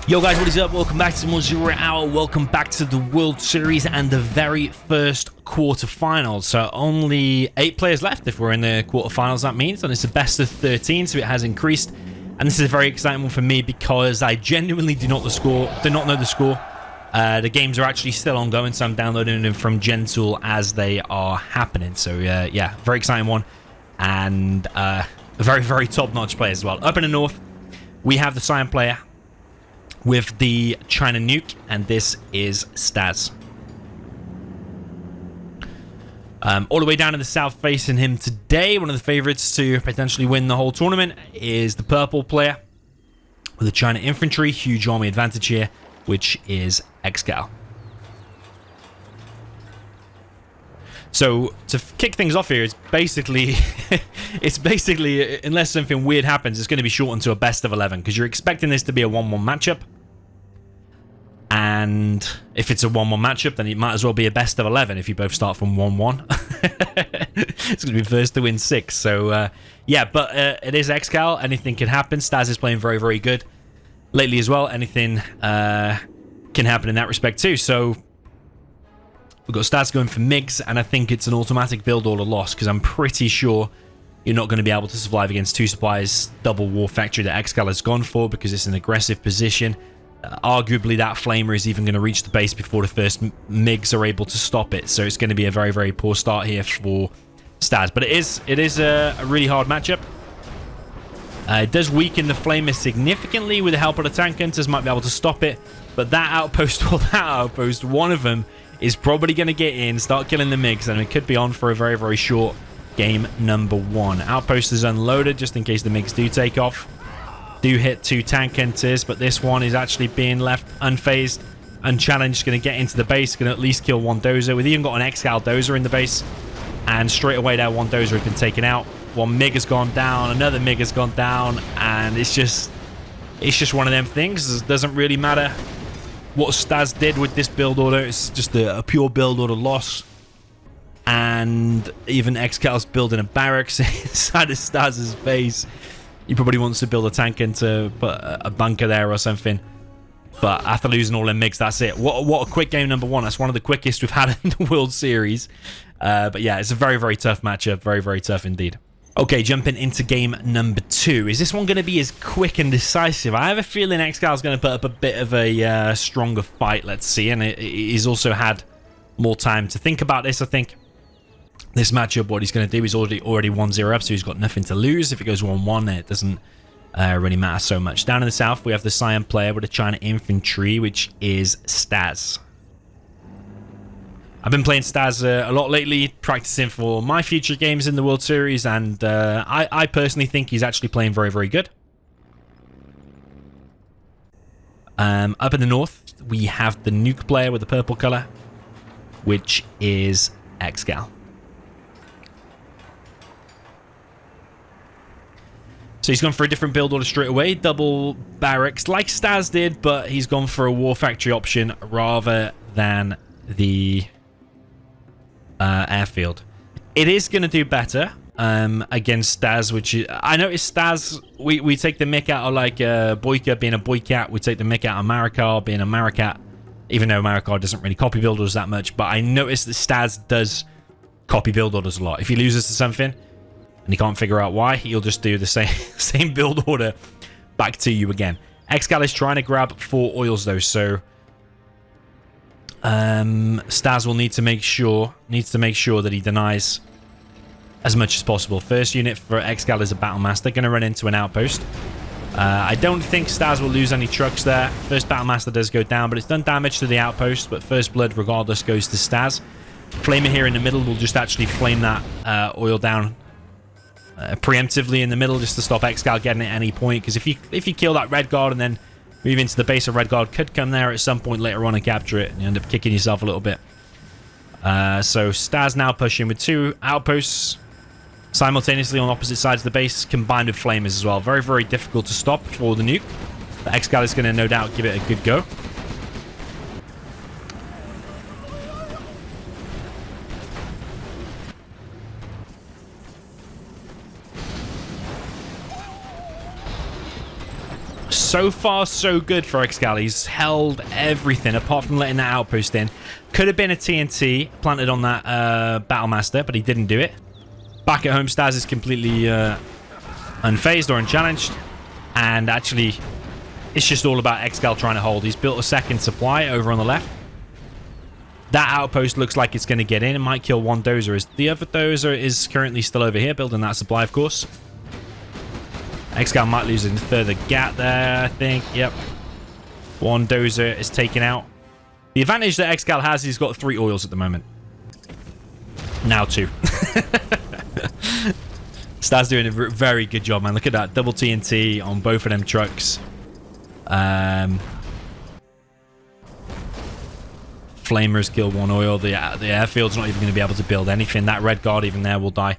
Yo guys, what is up? Welcome back to some more Zero Hour. Welcome back to the World Series and the very first quarterfinals. So only 8 players left if we're in the quarterfinals, that means. And it's a best of 13, so it has increased. And this is a very exciting one for me because I genuinely do not know the score. The games are actually still ongoing, so I'm downloading them from Gentool as they are happening. So yeah, very exciting one. And a very, very top-notch player as well. Up in the north, we have the Cyan player with the China nuke, and this is StaZzz. All the way down in the south facing him today, one of the favorites to potentially win the whole tournament is the purple player with the China infantry, huge army advantage here, which is ExCaL. So to kick things off here, it's basically, unless something weird happens, it's going to be shortened to a best of 11 because you're expecting this to be a 1-1 matchup. And if it's a 1-1 matchup, then it might as well be a best of 11 if you both start from 1-1. It's going to be first to win 6. So yeah, but it is ExCaL. Anything can happen. StaZzz is playing very, very good lately as well. Anything can happen in that respect too. So we've got StaZzz going for MiGs, and I think it's an automatic build order loss because I'm pretty sure you're not going to be able to survive against 2 suppliers double war factory that ExCaL has gone for because it's an aggressive position. Arguably, that flamer is even going to reach the base before the first MiGs are able to stop it. So it's going to be a very, very poor start here for StaZzz. But it is a really hard matchup. It does weaken the flamer significantly with the help of the tank hunters. Might be able to stop it. But that outpost or that outpost, one of them is probably going to get in, start killing the MiGs, and it could be on for a very, very short game number 1. Outpost is unloaded just in case the MiGs do take off. Do hit 2 tank hunters, but this one is actually being left unfazed, unchallenged. Going to get into the base, going to at least kill one dozer. We've even got an ExCaL dozer in the base, and straight away there, one dozer has been taken out. One MiG has gone down, another MiG has gone down, and it's just one of them things. It doesn't really matter what StaZzz did with this build order. It's just a pure build order loss. And even ExCal's building a barracks inside of StaZzz's base. He probably wants to build a tank into put a bunker there or something. But after losing all them MiGs, that's it. What a quick game number 1. That's one of the quickest we've had in the World Series. But yeah, it's a very, very tough matchup. Very, very tough indeed. Okay, jumping into game number 2. Is this one going to be as quick and decisive? I have a feeling ExCal's going to put up a bit of a stronger fight, let's see. And he's also had more time to think about this, I think. This matchup, what he's going to do is already 1-0 up, so he's got nothing to lose. If it goes 1-1, it doesn't really matter so much. Down in the south, we have the Cyan player with the China infantry, which is StaZzz. I've been playing StaZzz a lot lately, practicing for my future games in the World Series, and I personally think he's actually playing very, very good. Up in the north, we have the nuke player with the purple color, which is ExCaL. So he's gone for a different build order straight away. Double barracks like StaZzz did, but he's gone for a war factory option rather than the airfield. It is going to do better against StaZzz, which is, I noticed StaZzz, we take the mick out of like Boyka being a Boycat. We take the mick out of Marikar being a Maricat, even though Marikar doesn't really copy build orders that much. But I noticed that StaZzz does copy build orders a lot. If he loses to something and he can't figure out why, he'll just do the same build order back to you again. ExCaL is trying to grab 4 oils though, so StaZzz will need to make sure that he denies as much as possible. First unit for ExCaL is a Battle Master, going to run into an outpost. I don't think StaZzz will lose any trucks there. First Battle Master does go down, but it's done damage to the outpost, but first blood regardless goes to StaZzz. Flamer here in the middle will just actually flame that oil down preemptively in the middle just to stop ExCaL getting at any point, because if you kill that red guard and then move into the base, of red guard could come there at some point later on and capture it, and you end up kicking yourself a little bit. So StaZzz now pushing with 2 outposts simultaneously on opposite sides of the base, combined with flamers as well. Very, very difficult to stop for the nuke. The ExCaL is going to no doubt give it a good go. So far, so good for ExCaL. He's held everything apart from letting that outpost in. Could have been a TNT planted on that Battlemaster, but he didn't do it. Back at home, StaZzz is completely unfazed or unchallenged. And actually, it's just all about ExCaL trying to hold. He's built a second supply over on the left. That outpost looks like it's going to get in. It might kill one dozer. The other dozer is currently still over here, building that supply, of course. ExCaL might lose a further gap there, I think. Yep. One dozer is taken out. The advantage that ExCaL has, he's got 3 oils at the moment. Now 2. StaZzz doing a very good job, man. Look at that. Double TNT on both of them trucks. Flamers kill 1 oil. The airfield's not even going to be able to build anything. That red guard even there will die.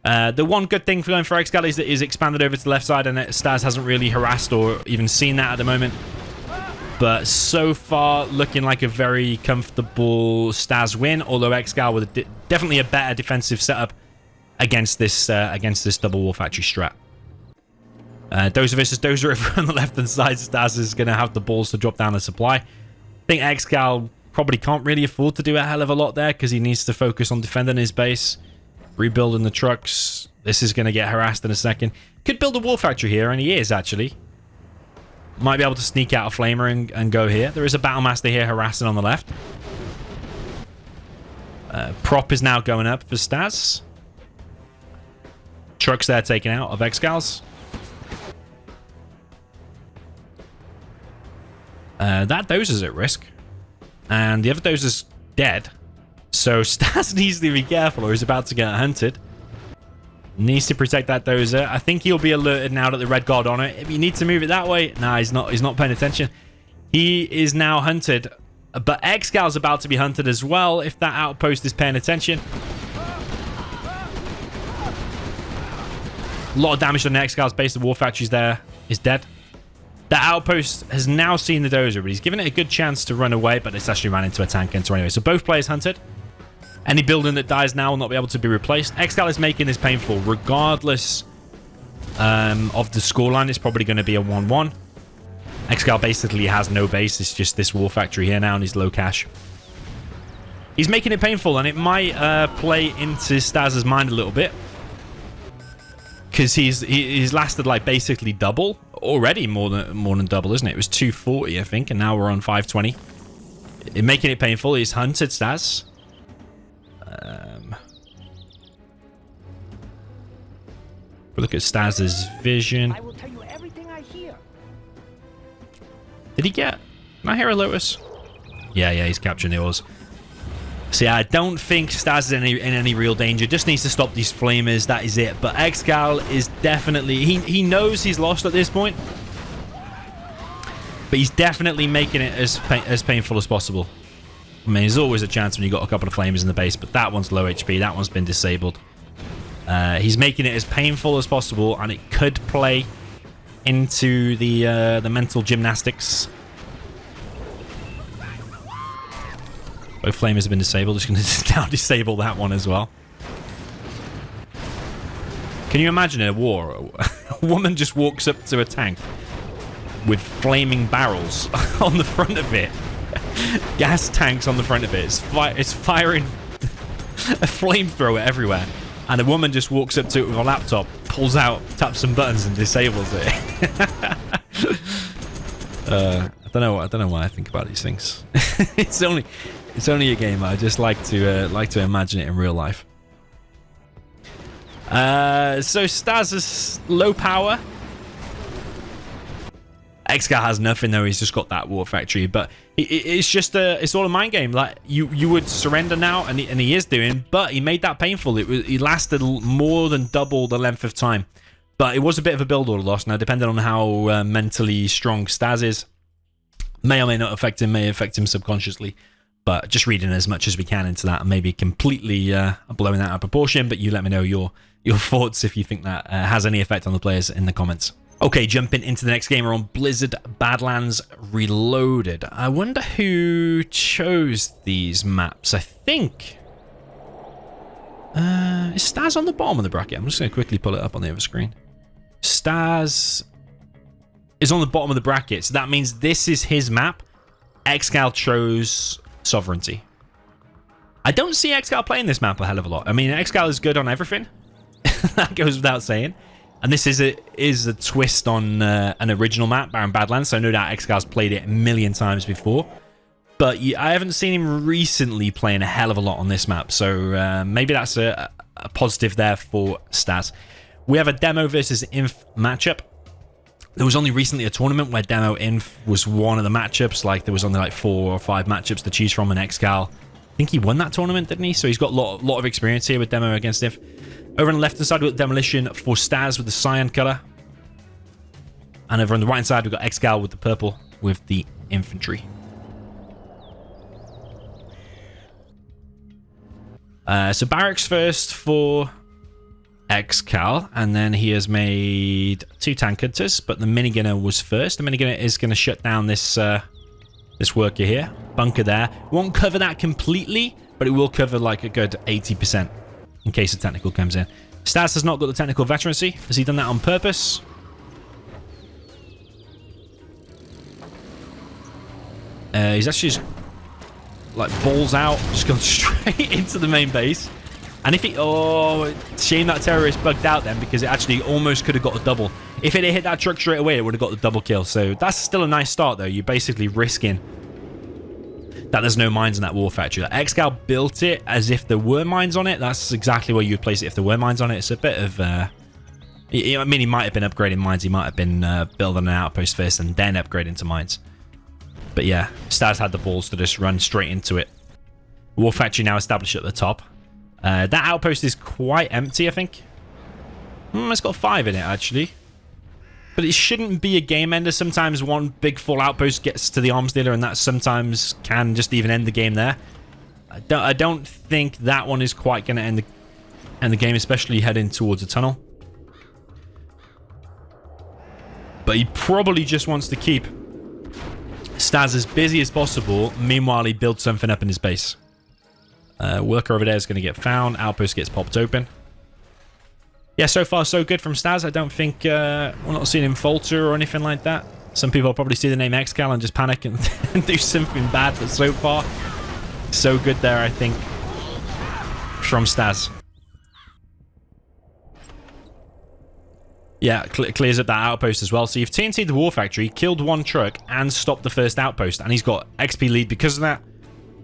The one good thing for going for ExCaL is that he's expanded over to the left side, and StaZzz hasn't really harassed or even seen that at the moment. But so far, looking like a very comfortable StaZzz win, although ExCaL with definitely a better defensive setup against this double war factory strat. Dozer versus Dozer over on the left-hand side. StaZzz is going to have the balls to drop down the supply. I think ExCaL probably can't really afford to do a hell of a lot there because he needs to focus on defending his base, rebuilding the trucks. This is going to get harassed in a second. Could build a war factory here, and he is actually. Might be able to sneak out a flamer and go here. There is a Battlemaster here harassing on the left. Prop is now going up for StaZzz. Trucks there taken out of ExCal's. That dozer's at risk. And the other dozer's dead. So StaZzz needs to be careful or he's about to get hunted. Needs to protect that dozer. I think he'll be alerted now that the red guard on it. If you need to move it that way, nah, he's not paying attention. He is now hunted. But ExCal's about to be hunted as well if that outpost is paying attention. A lot of damage on the ExCal's base. The war factory's there is dead. That outpost has now seen the dozer, but he's given it a good chance to run away, but it's actually ran into a tank enter anyway. So both players hunted. Any building that dies now will not be able to be replaced. ExCaL is making this painful. Regardless of the scoreline, it's probably going to be a 1-1. ExCaL basically has no base. It's just this war factory here now, and he's low cash. He's making it painful, and it might play into StaZzz's mind a little bit. Because he's lasted like basically double. Already more than double, isn't it? It was 240, I think, and now we're on 520. Making it painful. He's hunted StaZzz. Look at StaZzz's vision. I will tell you everything I hear. Did he get? Can I hear a Lotus? Yeah, he's capturing the ores. See, I don't think StaZzz is in any real danger. Just needs to stop these flamers. That is it. But ExCaL is definitely... He knows he's lost at this point. But he's definitely making it as painful as possible. I mean, there's always a chance when you've got a couple of flamers in the base. But that one's low HP. That one's been disabled. He's making it as painful as possible. And it could play into the mental gymnastics. Both flamers have been disabled. Just going to now disable that one as well. Can you imagine in a war? A woman just walks up to a tank with flaming barrels on the front of it. Gas tanks on the front of it. It's firing a flamethrower everywhere. And a woman just walks up to it with a laptop, pulls out, taps some buttons and disables it. I don't know why I think about these things. It's only a game. I just like to imagine it in real life. So StaZzz is low power. ExCaL has nothing though. He's just got that war factory, but it's just it's all a mind game. Like you would surrender now, and he is doing, but he made that painful. He lasted more than double the length of time, but it was a bit of a build order loss. Now, depending on how mentally strong StaZzz is, may or may not affect him. May affect him subconsciously. But just reading as much as we can into that, and maybe completely blowing that out of proportion. But you let me know your thoughts if you think that has any effect on the players in the comments. Okay, jumping into the next game, we're on Blizzard Badlands Reloaded. I wonder who chose these maps. I think is StaZzz on the bottom of the bracket? I'm just going to quickly pull it up on the other screen. StaZzz is on the bottom of the bracket. So that means this is his map. ExCaL chose Sovereignty. I don't see ExCaL playing this map a hell of a lot. I mean, ExCaL is good on everything. That goes without saying. And this is a twist on an original map, Badlands. So no doubt ExCal's played it a million times before. But I haven't seen him recently playing a hell of a lot on this map. So maybe that's a positive there for StaZzz. We have a Demo versus Inf matchup. There was only recently a tournament where Demo Inf was one of the matchups. Like there was only like 4 or 5 matchups to choose from in ExCaL. I think he won that tournament, didn't he? So he's got a lot of experience here with Demo against Inf. Over on the left-hand side, we've got Demolition for StaZzz with the cyan color. And over on the right-hand side, we've got ExCaL with the purple with the infantry. So Barracks first for ExCaL, and then he has made 2 tank hunters, but the minigunner was first. The minigunner is going to shut down this worker here. Bunker there. Won't cover that completely, but it will cover like a good 80% in case a technical comes in. StaZzz has not got the technical veterancy. Has he done that on purpose? He's actually just like balls out, just gone straight into the main base. And if he... Oh, shame that terrorist bugged out then, because it actually almost could have got a double. If it had hit that truck straight away, it would have got the double kill. So that's still a nice start, though. You're basically risking that there's no mines in that war factory. Like, ExCaL built it as if there were mines on it. That's exactly where you would place it if there were mines on it. It's a bit of... I mean, he might have been upgrading mines. He might have been building an outpost first and then upgrading to mines. But yeah, StaZzz had the balls to just run straight into it. War factory now established at the top. That outpost is quite empty, I think. It's got 5 in it, actually. But it shouldn't be a game ender. Sometimes one big full outpost gets to the arms dealer, and that sometimes can just even end the game there. I don't think that one is quite going to end the game, especially heading towards a tunnel. But he probably just wants to keep StaZzz as busy as possible. Meanwhile, he builds something up in his base. Worker over there is going to get found. Outpost gets popped open. Yeah, so far so good from StaZzz. I don't think we're not seeing him falter or anything like that. Some people probably see the name ExCaL and just panic and do something bad, but so far so good there, I think, from StaZzz. Yeah, clears up that outpost as well. So you've TNT'd the war factory, killed 1 truck, and stopped the first outpost, and he's got XP lead because of that.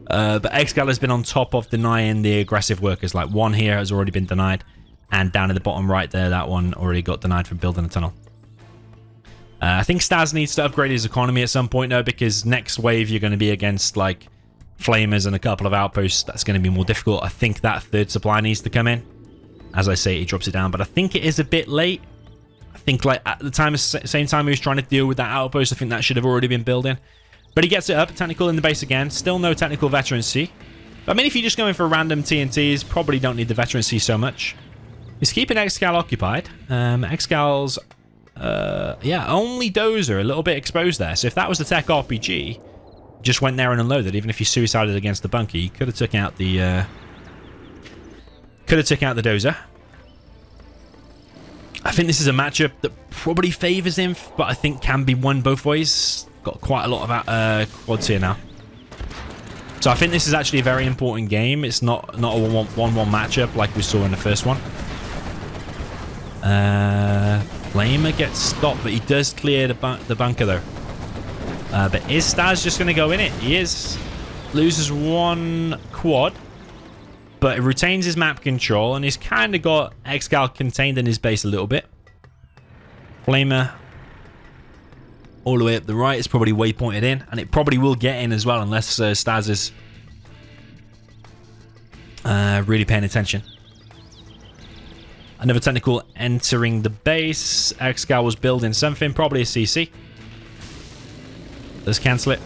But ExCaL has been on top of denying the aggressive workers. Like 1 here has already been denied, and down in the bottom right there, that one already got denied for building a tunnel. I think StaZzz needs to upgrade his economy at some point though, because next wave you're going to be against like flamers and a couple of outposts. That's going to be more difficult. I think that 3rd supply needs to come in. As I say, he drops it down, but I think it is a bit late. I think like at the same time he was trying to deal with that outpost, I think that should have already been building. But he gets it up, technical in the base again. Still no technical veterancy. But I mean, if you're just going for random TNTs, probably don't need the veterancy so much. He's keeping ExCaL occupied. ExCal's, yeah, only dozer, a little bit exposed there. So if that was the tech RPG, just went there and unloaded, even if he suicided against the bunker, he could have took out the, dozer. I think this is a matchup that probably favors him, but I think can be won both ways. Got quite a lot of quads here now. So I think this is actually a very important game. It's not a 1-1 matchup like we saw in the first one. Flamer gets stopped, but he does clear the bunker though. But is StaZzz just going to go in it? He is. Loses 1 quad, but retains his map control, and he's kind of got ExCaL contained in his base a little bit. Flamer all the way up the right. It's probably waypointed in, and it probably will get in as well, unless StaZzz is really paying attention. Another technical entering the base. ExCaL was building something, probably a CC. Let's cancel it.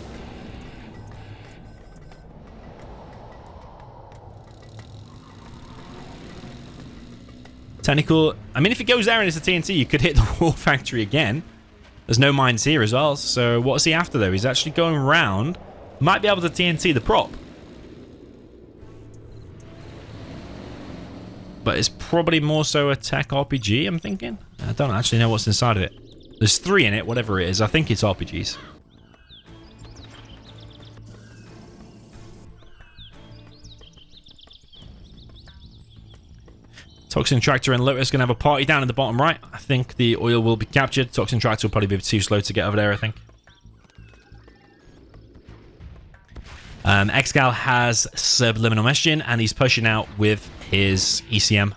Technical. I mean, if it goes there and it's a TNT, you could hit the war factory again. There's no mines here as well. So what's he after though? He's actually going around. Might be able to TNT the prop. But it's probably more so a tech RPG, I'm thinking. I don't actually know what's inside of it. There's 3 in it, whatever it is. I think it's RPGs. Toxin Tractor and Lotus going to have a party down in the bottom right. I think the oil will be captured. Toxin Tractor will probably be too slow to get over there, I think. ExCaL has Subliminal Messaging, and he's pushing out with his ECM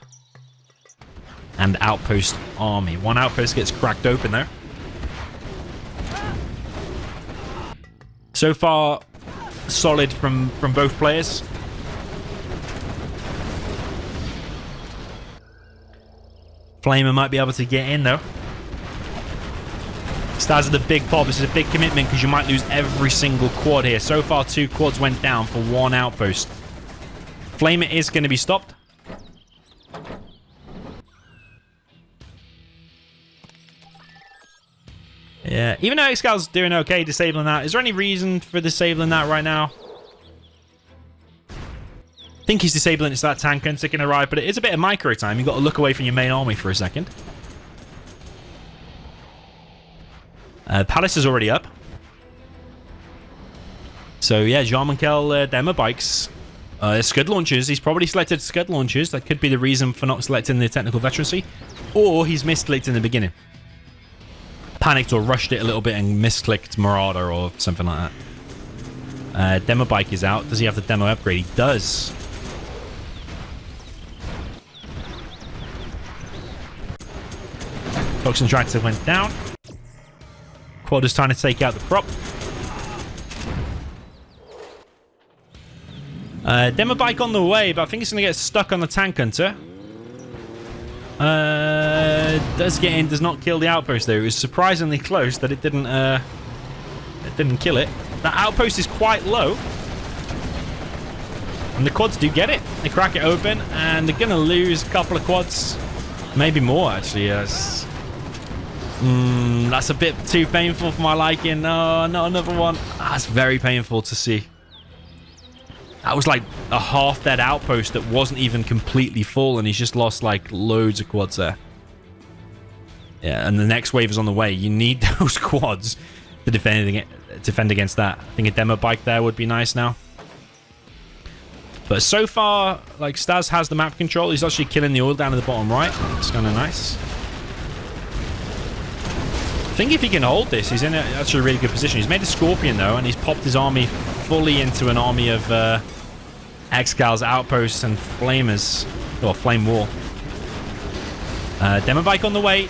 and Outpost Army. One outpost gets cracked open there. So far, solid from both players. Flamer might be able to get in, though. StaZzz with a big pop. This is a big commitment because you might lose every single quad here. So far, 2 quads went down for 1 outpost. Flamer is going to be stopped. Yeah, even though ExCal's doing okay disabling that, is there any reason for disabling that right now? I think he's disabling it so that tank and can arrive, but it is a bit of micro time. You've got to look away from your main army for a second. Palace is already up. So yeah, Jean-Michel demo bikes. Scud launchers. He's probably selected Scud launchers. That could be the reason for not selecting the technical veterancy. Or he's misclicked in the beginning. Panicked or rushed it a little bit and misclicked Marauder or something like that. Demo bike is out. Does he have the demo upgrade? He does. Toxin Tractor went down. Quad is trying to take out the prop. Demo bike on the way, but I think it's going to get stuck on the tank hunter. Does get in, does not kill the outpost though. It was surprisingly close that it didn't kill it. The outpost is quite low. And the quads do get it. They crack it open and they're going to lose a couple of quads. Maybe more actually, yes. That's a bit too painful for my liking. No, not another one. That's very painful to see. That was like a half-dead outpost that wasn't even completely full, and he's just lost like loads of quads there. Yeah, and the next wave is on the way. You need those quads to defend against that. I think a demo bike there would be nice now. But so far, like, StaZzz has the map control. He's actually killing the oil down in the bottom right. It's kind of nice. I think if he can hold this, he's in actually a really good position. He's made a Scorpion, though, and he's popped his army fully into an army of ExCal's outposts and flamers. Or flame wall. Demo bike on the way.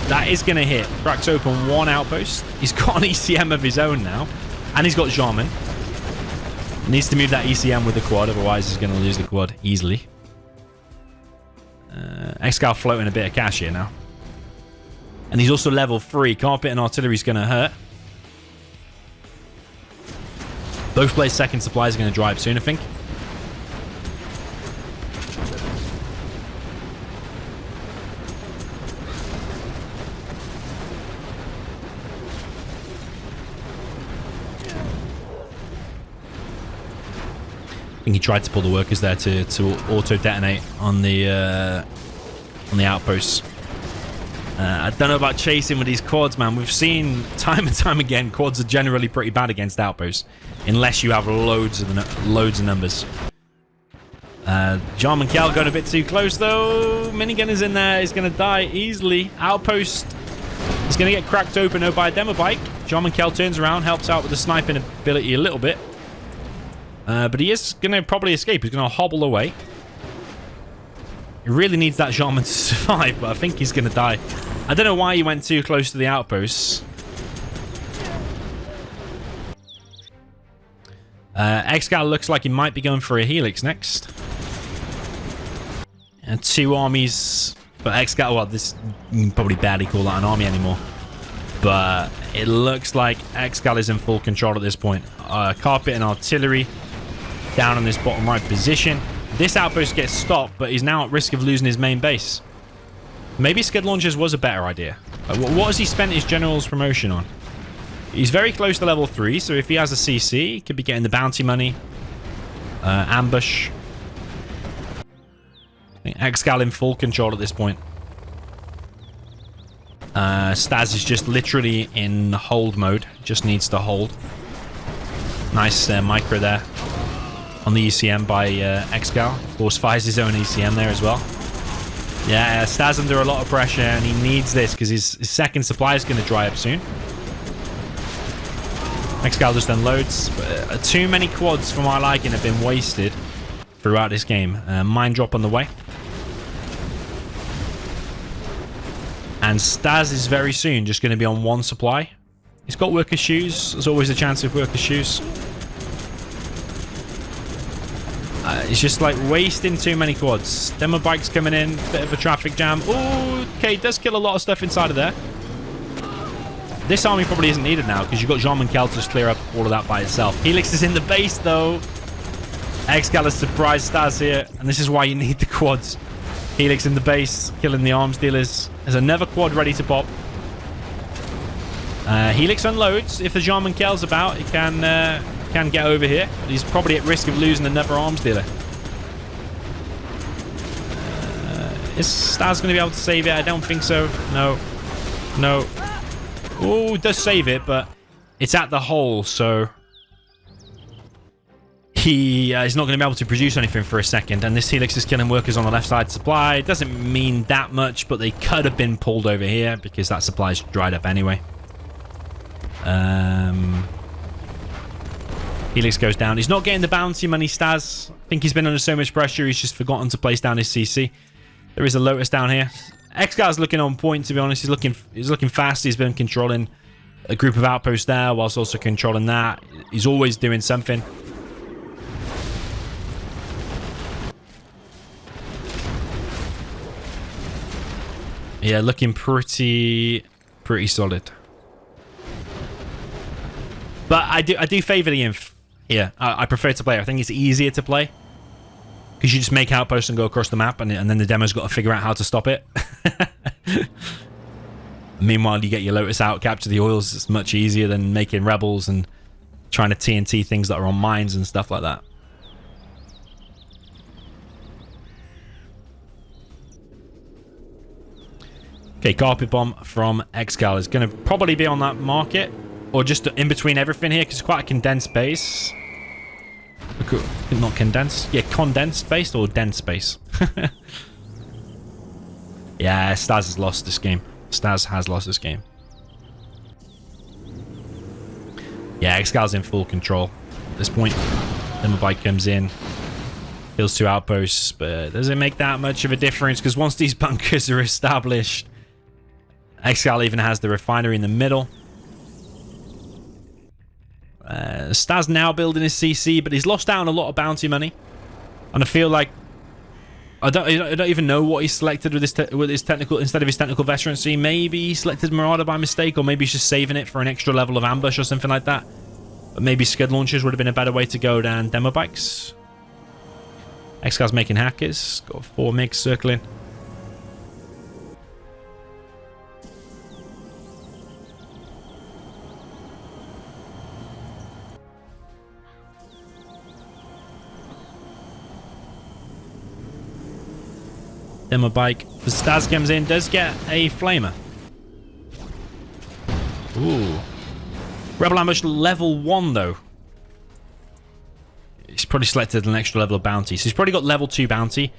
That is going to hit. Cracks open 1 outpost. He's got an ECM of his own now. And he's got Jarman. Needs to move that ECM with the quad, otherwise he's going to lose the quad easily. ExCaL floating a bit of cash here now. And he's also level 3. Carpet and artillery is going to hurt. Both players' second supplies are going to dry up soon, I think. I think he tried to pull the workers there to auto-detonate on the outposts. I don't know about chasing with these quads, man. We've seen time and time again quads are generally pretty bad against outposts, unless you have loads of numbers. Jean-Michel going a bit too close though. Minigun is in there. He's going to die easily. Outpost is going to get cracked open though by a demo bike. Jean-Michel turns around, helps out with the sniping ability a little bit. But he is going to probably escape. He's going to hobble away. He really needs that Jarman to survive, but I think he's going to die. I don't know why he went too close to the outposts. ExCaL looks like he might be going for a Helix next. And 2 armies. But ExCaL, well, this you can probably barely call that an army anymore. But it looks like ExCaL is in full control at this point. Carpet and artillery down in this bottom right position. This outpost gets stopped, but he's now at risk of losing his main base. Maybe Scud launchers was a better idea. What has he spent his general's promotion on? He's very close to level 3, so if he has a CC, he could be getting the bounty money. Ambush. I think ExCaL in full control at this point. StaZzz is just literally in hold mode. Just needs to hold. Nice micro there on the ECM by ExCaL. Of course, fires his own ECM there as well. Yeah, StaZzz under a lot of pressure, and he needs this because his second supply is going to dry up soon. ExCaL just unloads. Too many quads for my liking have been wasted throughout this game. Mine drop on the way. And StaZzz is very soon just going to be on one supply. He's got worker shoes. There's always a chance of worker shoes. It's just like wasting too many quads. Demo bikes coming in. Bit of a traffic jam. Oh, okay. Does kill a lot of stuff inside of there. This army probably isn't needed now because you've got ExCaL to just clear up all of that by itself. Helix is in the base though. ExCaL has surprised StaZzz here. And this is why you need the quads. Helix in the base, killing the arms dealers. There's another quad ready to pop. Helix unloads. If the ExCaL's about, he can get over here. But he's probably at risk of losing another arms dealer. Is StaZzz going to be able to save it? I don't think so. No. No. Oh, does save it, but it's at the hole, so he is not going to be able to produce anything for a second. And this Helix is killing workers on the left side supply. It doesn't mean that much, but they could have been pulled over here because that supply's dried up anyway. Helix goes down. He's not getting the bounty money, StaZzz. I think he's been under so much pressure, he's just forgotten to place down his CC. There is a Lotus down here. ExCal's looking on point, to be honest. He's looking fast. He's been controlling a group of outposts there, whilst also controlling that. He's always doing something. Yeah, looking pretty solid. But I do favor the inf here. I prefer to play it. I think it's easier to play because you just make outposts and go across the map, and then the demo's got to figure out how to stop it. Meanwhile, you get your Lotus out, capture the oils. It's much easier than making rebels and trying to TNT things that are on mines and stuff like that. Okay, carpet bomb from ExCaL is going to probably be on that market or just in between everything here because it's quite a condensed base. Not condensed. Yeah, condensed base or dense base. Yeah, StaZzz has lost this game. StaZzz has lost this game. Yeah, ExCal's in full control at this point. Then my bike comes in. Kills 2 outposts, but does it make that much of a difference? Because once these bunkers are established, ExCaL even has the refinery in the middle. StaZzz now building his CC, but he's lost out on a lot of bounty money. And I feel like I don't even know what he selected with his technical instead of his technical veterancy. Maybe he selected Marauder by mistake, or maybe he's just saving it for an extra level of ambush or something like that. But maybe scud launchers would have been a better way to go than demo bikes. ExCal's making hackers. Got 4 MiGs circling. Demo bike. The StaZzz comes in, does get a flamer. Ooh. Rebel ambush level 1 though. He's probably selected an extra level of bounty. So he's probably got level 2 bounty.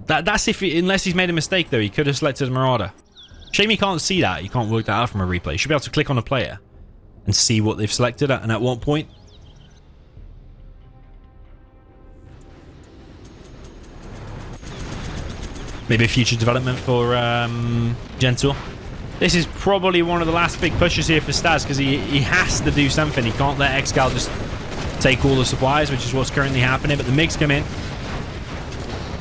That's if unless he's made a mistake though, he could have selected Marauder. Shame you can't see that. You can't work that out from a replay. You should be able to click on a player and see what they've selected and at what point. Maybe a future development for Gentour. This is probably one of the last big pushes here for StaZzz because he has to do something. He can't let ExCaL just take all the supplies, which is what's currently happening. But the MiGs come in,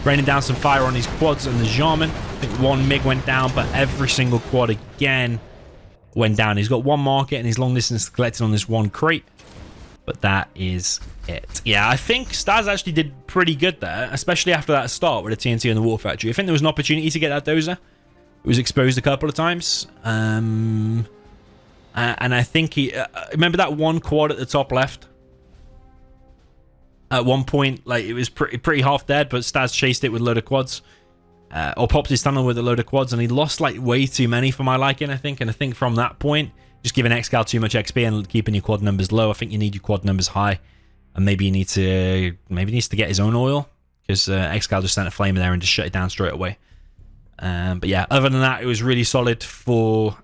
raining down some fire on these quads and the Jarman. I think 1 MiG went down, but every single quad again went down. He's got 1 market and his long distance collected on this 1 crate. But that is it. Yeah, I think StaZzz actually did pretty good there, especially after that start with the TNT and the War Factory. I think there was an opportunity to get that dozer. It was exposed a couple of times. And I think he... remember that 1 quad at the top left? At one point, like, it was pretty half dead, but StaZzz chased it with a load of quads. or popped his tunnel with a load of quads, and he lost like way too many for my liking, I think. And I think from that point, just giving ExCaL too much XP and keeping your quad numbers low. I think you need your quad numbers high, and maybe he needs to get his own oil, because ExCaL just sent a flame in there and just shut it down straight away. But yeah, other than that, it was really solid for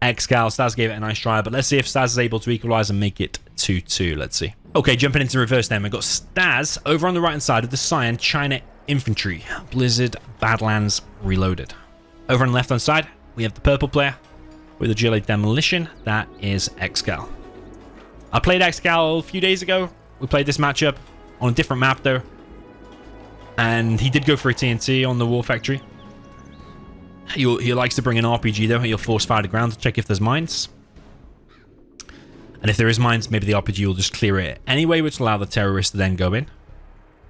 ExCaL. StaZzz gave it a nice try, but let's see if StaZzz is able to equalize and make it 2-2. Let's see. Okay, jumping into reverse then, we've got StaZzz over on the right hand side of the Cyan China Infantry, Blizzard Badlands Reloaded. Over on the left hand side, we have the purple player with a GLA Demolition. That is ExCaL. I played ExCaL a few days ago. We played this matchup on a different map though, and he did go for a TNT on the War Factory. He likes to bring an RPG though. He'll force fire to ground to check if there's mines. And if there is mines, maybe the RPG will just clear it anyway, which will allow the terrorists to then go in.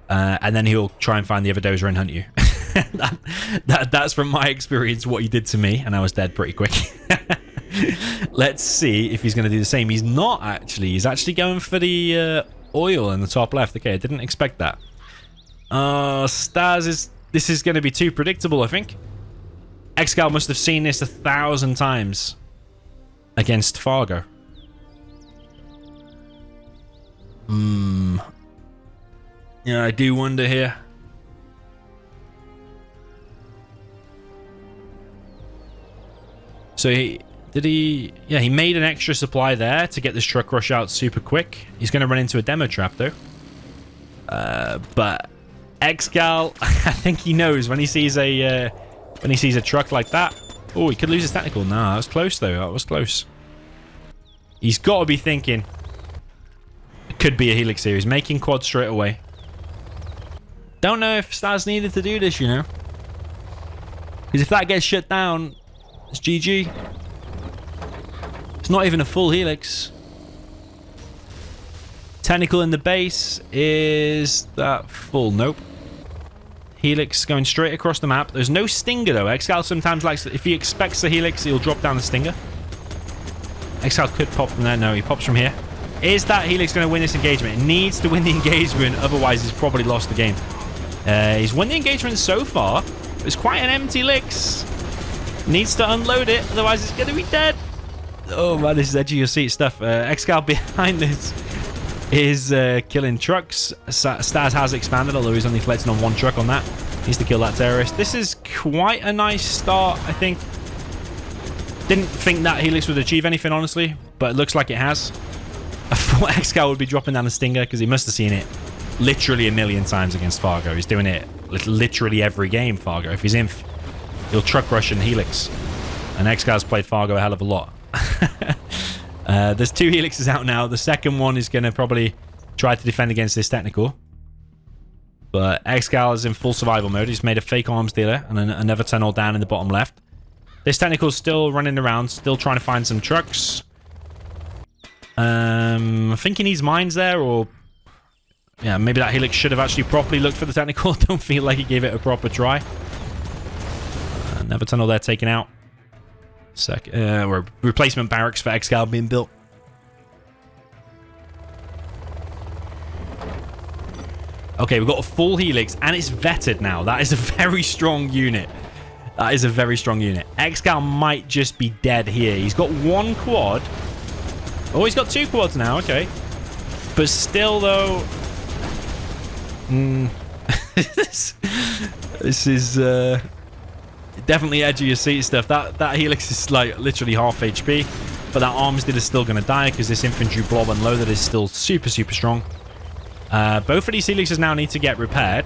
And then he'll try and find the other dozer and hunt you. That's from my experience what he did to me, and I was dead pretty quick. Let's see if he's going to do the same. He's not actually. He's actually going for the oil in the top left. Okay, I didn't expect that. StaZzz this is going to be too predictable, I think. ExCaL must have seen this 1,000 times against Fargo. Yeah, I do wonder here. So he made an extra supply there to get this truck rush out super quick. He's going to run into a demo trap though. But ExCaL, I think he knows when he sees a truck like that. Oh, he could lose his technical. Nah, that was close though. That was close. He's got to be thinking it could be a Helix series, making quad straight away. Don't know if StaZzz needed to do this, you know, because if that gets shut down, it's GG. It's not even a full Helix. Technical in the base, is that full? Nope. Helix going straight across the map. There's no stinger though. ExCaL sometimes likes, if he expects the Helix, he'll drop down the stinger. ExCaL could pop from there. No, he pops from here. Is that Helix going to win this engagement? It needs to win the engagement, otherwise he's probably lost the game. He's won the engagement so far. It's quite an empty Lix. Needs to unload it, otherwise it's going to be dead. Oh man, this is edge of your seat stuff. ExCaL behind this is killing trucks. StaZzz has expanded, although he's only collecting on one truck on that. Needs to kill that terrorist. This is quite a nice start, I think. Didn't think that Helix would achieve anything, honestly, but it looks like it has. I thought ExCaL would be dropping down the stinger because he must have seen it literally a million times against Fargo. He's doing it literally every game, Fargo. If he's in, he'll truck rush and Helix. And ExCal's played Fargo a hell of a lot. There's 2 Helixes out now. The second one is going to probably try to defend against this technical. But ExCaL is in full survival mode. He's made a fake arms dealer and another tunnel down in the bottom left. This technical's still running around, still trying to find some trucks. I think he needs mines there, or yeah, maybe that Helix should have actually properly looked for the technical. Don't feel like he gave it a proper try. Another tunnel there taken out. Or replacement barracks for ExCaL being built. Okay, we've got a full Helix, and it's vetted now. That is a very strong unit. That is a very strong unit. ExCaL might just be dead here. He's got 1 quad. Oh, he's got 2 quads now. Okay. But still, though... this is definitely edge of your seat stuff. That Helix is like literally half HP. But that arms dealer is still going to die because this infantry blob unloaded is still super, super strong. Both of these Helixes now need to get repaired.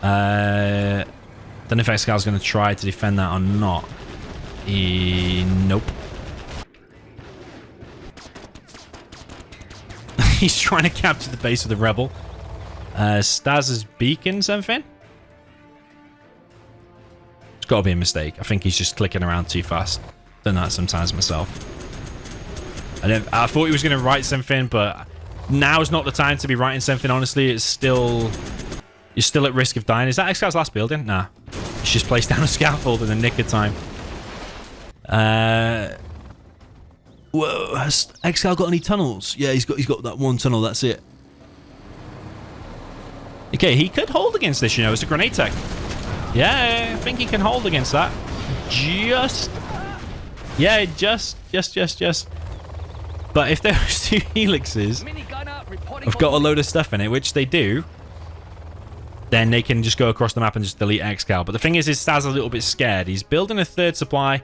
Don't know if ExCal's going to try to defend that or not. Nope. He's trying to capture the base of the rebel. StaZzz's beacon something? It's got to be a mistake. I think he's just clicking around too fast. Done that sometimes myself. I thought he was going to write something, but now's not the time to be writing something, honestly. You're still at risk of dying. Is that ExCal's last building? Nah. He's just placed down a scaffold in the nick of time. Whoa, has ExCaL got any tunnels? Yeah, he's got that 1 tunnel, that's it. Okay, he could hold against this, you know, as a grenade tech. Yeah, I think he can hold against that. Just. But if those two helixes have got a load of stuff in it, which they do, then they can just go across the map and just delete ExCaL. But the thing is StaZzz a little bit scared. He's building a third supply.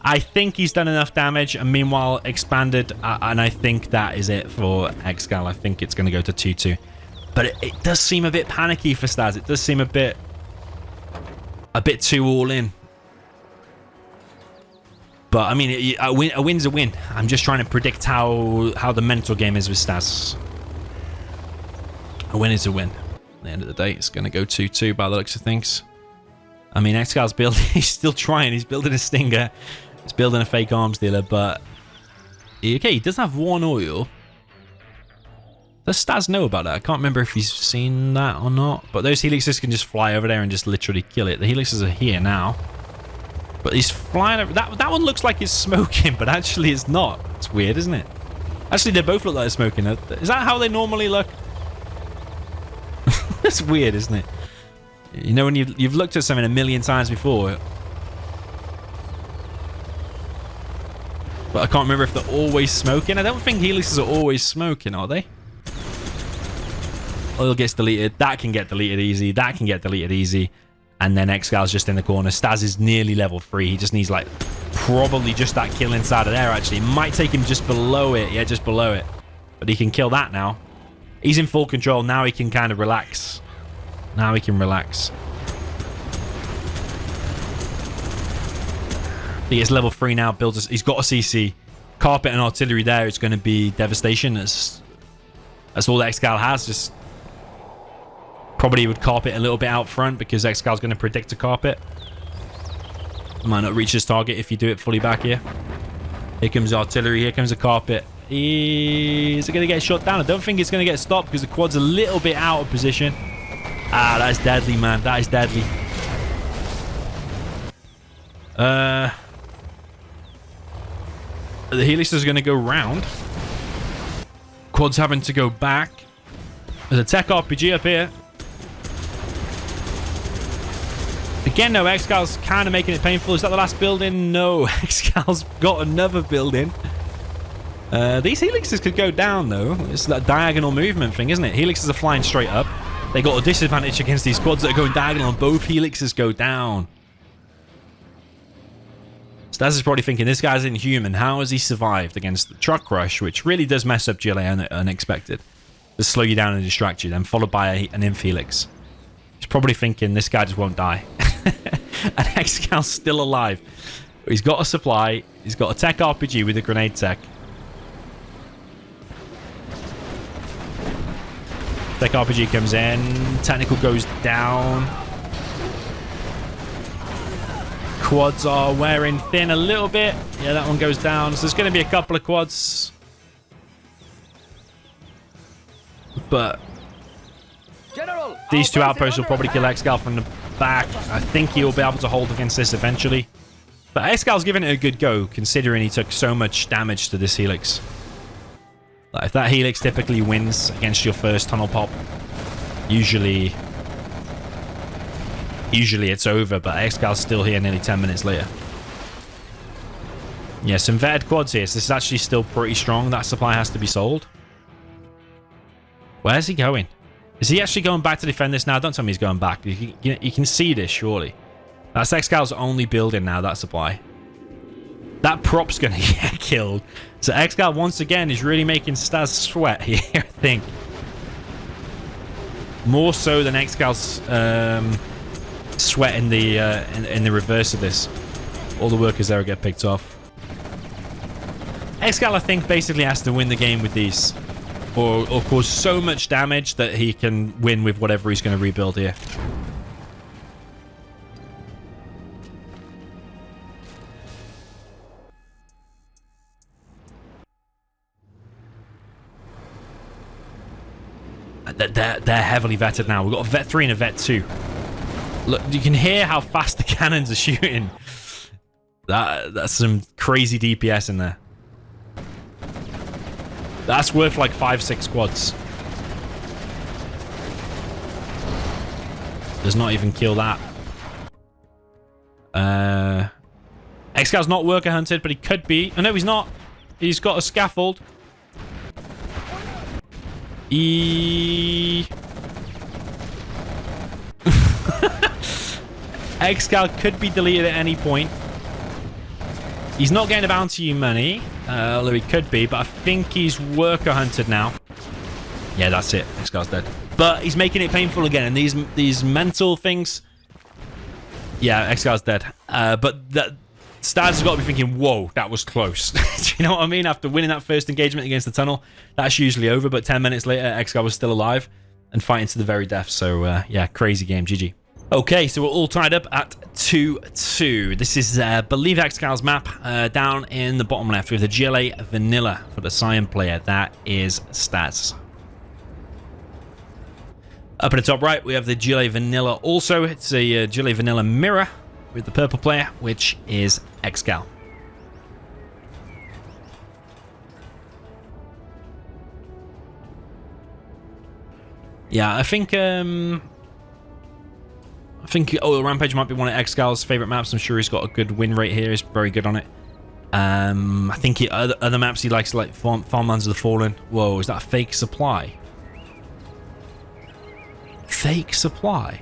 I think he's done enough damage, and meanwhile expanded, and I think that is it for ExCaL. I think it's going to go to 2-2. But it does seem a bit panicky for StaZzz. It does seem a bit too all in. But I mean, a win's a win. I'm just trying to predict how the mental game is with StaZzz. A win is a win. At the end of the day, it's going to go 2-2 by the looks of things. I mean, ExCaL's building. He's still trying. He's building a stinger. He's building a fake arms dealer. But okay, he does have 1 oil. Does StaZzz know about that? I can't remember if he's seen that or not. But those helixes can just fly over there and just literally kill it. The helixes are here now. But he's flying over. That one looks like it's smoking, but actually it's not. It's weird, isn't it? Actually, they both look like they're smoking. Is that how they normally look? That's weird, isn't it? You know, when you've looked at something a million times before. But I can't remember if they're always smoking. I don't think helixes are always smoking, are they? Oil gets deleted. That can get deleted easy. That can get deleted easy. And then ExCaL's just in the corner. StaZzz is nearly level 3. He just needs, like, probably just that kill inside of there, actually. It might take him just below it. Yeah, just below it. But he can kill that now. He's in full control. Now he can kind of relax. Now he can relax. He is level 3 now. Builds. He's got a CC. Carpet and artillery there is going to be devastation. That's all that ExCaL has. Just probably would carpet a little bit out front because ExCaL's going to predict a carpet. Might not reach his target if you do it fully back here. Here comes artillery. Here comes a carpet. Is it going to get shot down? I don't think it's going to get stopped because the quad's a little bit out of position. Ah, that's deadly, man. That is deadly. The helix is going to go round. Quad's having to go back. There's a tech RPG up here. Again, no, ExCaL's kind of making it painful. Is that the last building? No, ExCaL's got another building. These helixes could go down, though. It's that diagonal movement thing, isn't it? Helixes are flying straight up. They got a disadvantage against these quads that are going diagonal, and both helixes go down. StaZzz is probably thinking, this guy's inhuman. How has he survived against the truck rush, which really does mess up GLA unexpected? Just slow you down and distract you, then followed by an inf helix. He's probably thinking, this guy just won't die. And ExCaL's still alive. He's got a supply. He's got a tech RPG with a grenade tech. Tech RPG comes in. Technical goes down. Quads are wearing thin a little bit. Yeah, that one goes down. So there's going to be a couple of quads. But these two outposts will probably kill ExCaL from the back. I think he'll be able to hold against this eventually. But ExCaL's giving it a good go, considering he took so much damage to this helix. Like, if that helix typically wins against your first tunnel pop, usually it's over, but ExCaL's still here nearly 10 minutes later. Yeah, some vetted quads here, so this is actually still pretty strong. That supply has to be sold. Where's he going? Is he actually going back to defend this now? Don't tell me he's going back. You can see this, surely. That's ExCaL's only building now, that supply. That prop's going to get killed. So ExCaL, once again, is really making StaZzz sweat here, I think. More so than ExCaL's sweat in the reverse of this. All the workers there get picked off. ExCaL, I think, basically has to win the game with these. Or cause so much damage that he can win with whatever he's going to rebuild here. They're heavily vetted now. We've got a vet 3 and a vet 2. Look, you can hear how fast the cannons are shooting. That's some crazy DPS in there. That's worth like 5-6 squads. Does not even kill that. ExCaL's not worker hunted, but he could be. Oh, no, he's not. He's got a scaffold. ExCaL could be deleted at any point. He's not getting a bounty money, although he could be, but I think he's worker hunted now. Yeah, that's it. ExCaL's dead. But he's making it painful again, and these mental things... Yeah, ExCaL's dead. But that StaZzz has got to be thinking, whoa, that was close. Do you know what I mean? After winning that first engagement against the tunnel, that's usually over, but 10 minutes later, ExCaL was still alive and fighting to the very death. So, yeah, crazy game. GG. Okay, so we're all tied up at 2-2. This is, I believe, ExCaL's map down in the bottom left with the GLA Vanilla for the Cyan player. That is StaZzz. Up at the top right, we have the GLA Vanilla also. It's a GLA Vanilla mirror with the purple player, which is ExCaL. Yeah, I think Oil Rampage might be one of ExCaL's favorite maps. I'm sure he's got a good win rate here. He's very good on it. I think other maps he likes, like Farmlands of the Fallen. Whoa, is that a fake supply? Fake supply?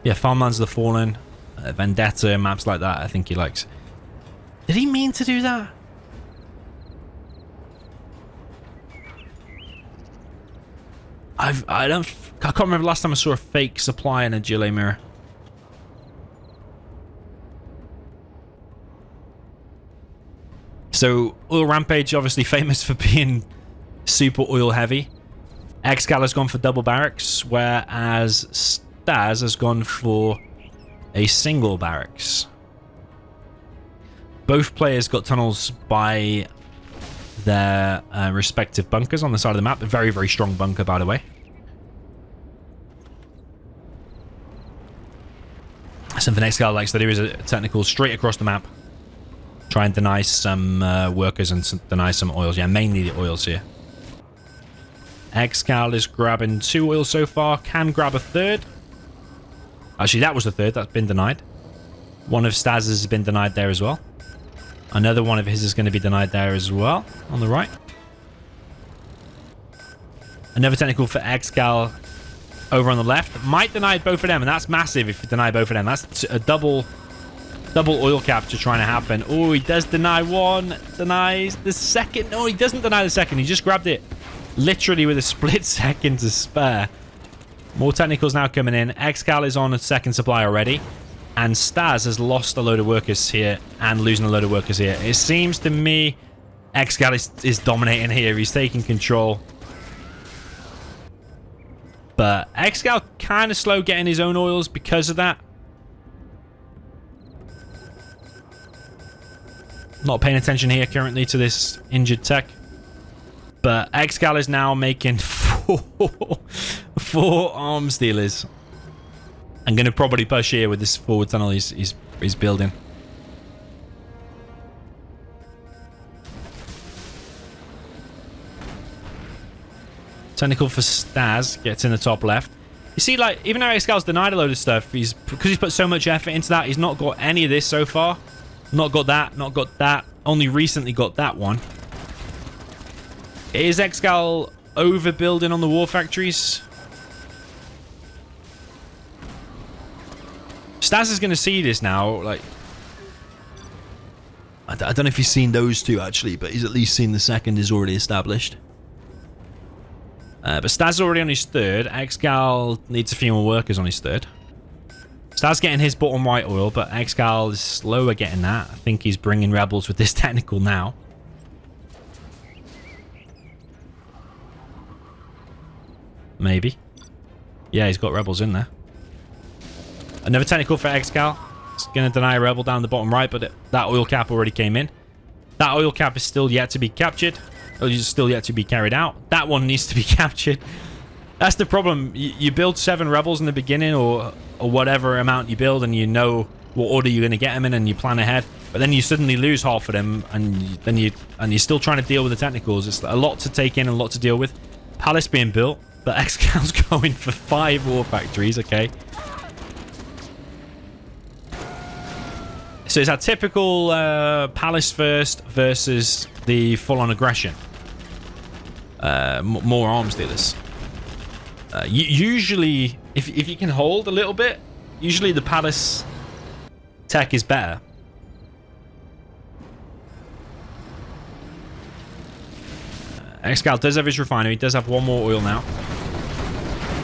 Yeah, Farmlands of the Fallen, Vendetta, maps like that, I think he likes. Did he mean to do that? I can't remember the last time I saw a fake supply in a GLA mirror. So, Oil Rampage, obviously famous for being super oil heavy. ExCaL has gone for double barracks, whereas StaZzz has gone for a single barracks. Both players got tunnels by their respective bunkers on the side of the map. A very, very strong bunker, by the way. Something ExCaL likes to do is a technical straight across the map. Try and deny some workers and deny some oils. Yeah, mainly the oils here. ExCaL is grabbing 2 oils so far. Can grab a third. Actually, that was the third. That's been denied. One of StaZzz's has been denied there as well. Another one of his is going to be denied there as well, on the right. Another technical for ExCaL over on the left. Might deny both of them, and that's massive if you deny both of them. That's a double oil capture trying to happen. Oh, he does deny one. Denies the second. No, he doesn't deny the second. He just grabbed it literally with a split second to spare. More technicals now coming in. ExCaL is on a second supply already. And StaZzz has lost a load of workers here and losing a load of workers here. It seems to me ExCaL is dominating here. He's taking control. But ExCaL kind of slow getting his own oils because of that. Not paying attention here currently to this injured tech. But ExCaL is now making four arm stealers. I'm going to probably push here with this forward tunnel he's building. Technical for StaZzz gets in the top left. You see, like, even though ExCaL's denied a load of stuff, because he's put so much effort into that, he's not got any of this so far. Not got that, not got that. Only recently got that one. Is ExCaL overbuilding on the war factories? StaZzz is going to see this now. Like, I don't know if he's seen those two actually, but he's at least seen the second is already established. But StaZzz is already on his third. ExCaL needs a few more workers on his third. StaZzz getting his bottom right oil, but ExCaL is slower getting that. I think he's bringing rebels with this technical now. Maybe. Yeah, he's got rebels in there. Another technical for ExCaL. It's going to deny a rebel down the bottom right, but that oil cap already came in. That oil cap is still yet to be captured. Or is still yet to be carried out. That one needs to be captured. That's the problem. You build 7 rebels in the beginning, or whatever amount you build, and you know what order you're going to get them in, and you plan ahead. But then you suddenly lose half of them, and you're still trying to deal with the technicals. It's a lot to take in and a lot to deal with. Palace being built. but ExCaL's going for 5 war factories. Okay. So it's our typical palace first versus the full-on aggression. More arms dealers. Usually, if you can hold a little bit, usually the palace tech is better. ExCaL does have his refinery. He does have 1 more oil now.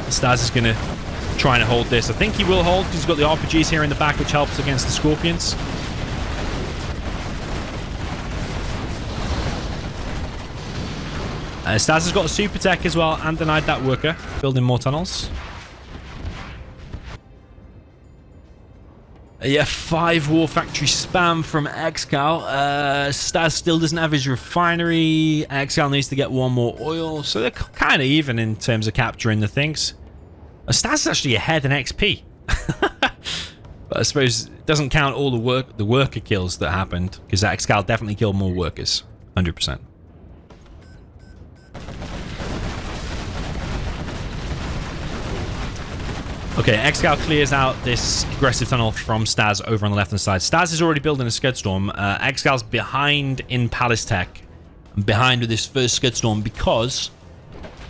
StaZzz is going to try and hold this. I think he will hold because he's got the RPGs here in the back, which helps against the Scorpions. StaZzz has got a super tech as well and denied that worker. Building more tunnels. Yeah, 5 war factory spam from ExCaL. StaZzz still doesn't have his refinery. ExCaL needs to get 1 more oil. So they're kind of even in terms of capturing the things. StaZzz is actually ahead in XP. But I suppose it doesn't count all the worker kills that happened, because ExCaL definitely killed more workers. 100%. Okay, ExCaL clears out this aggressive tunnel from StaZzz over on the left-hand side. StaZzz is already building a Scud Storm. ExCaL's behind in Palace Tech. Behind with this first Scud Storm because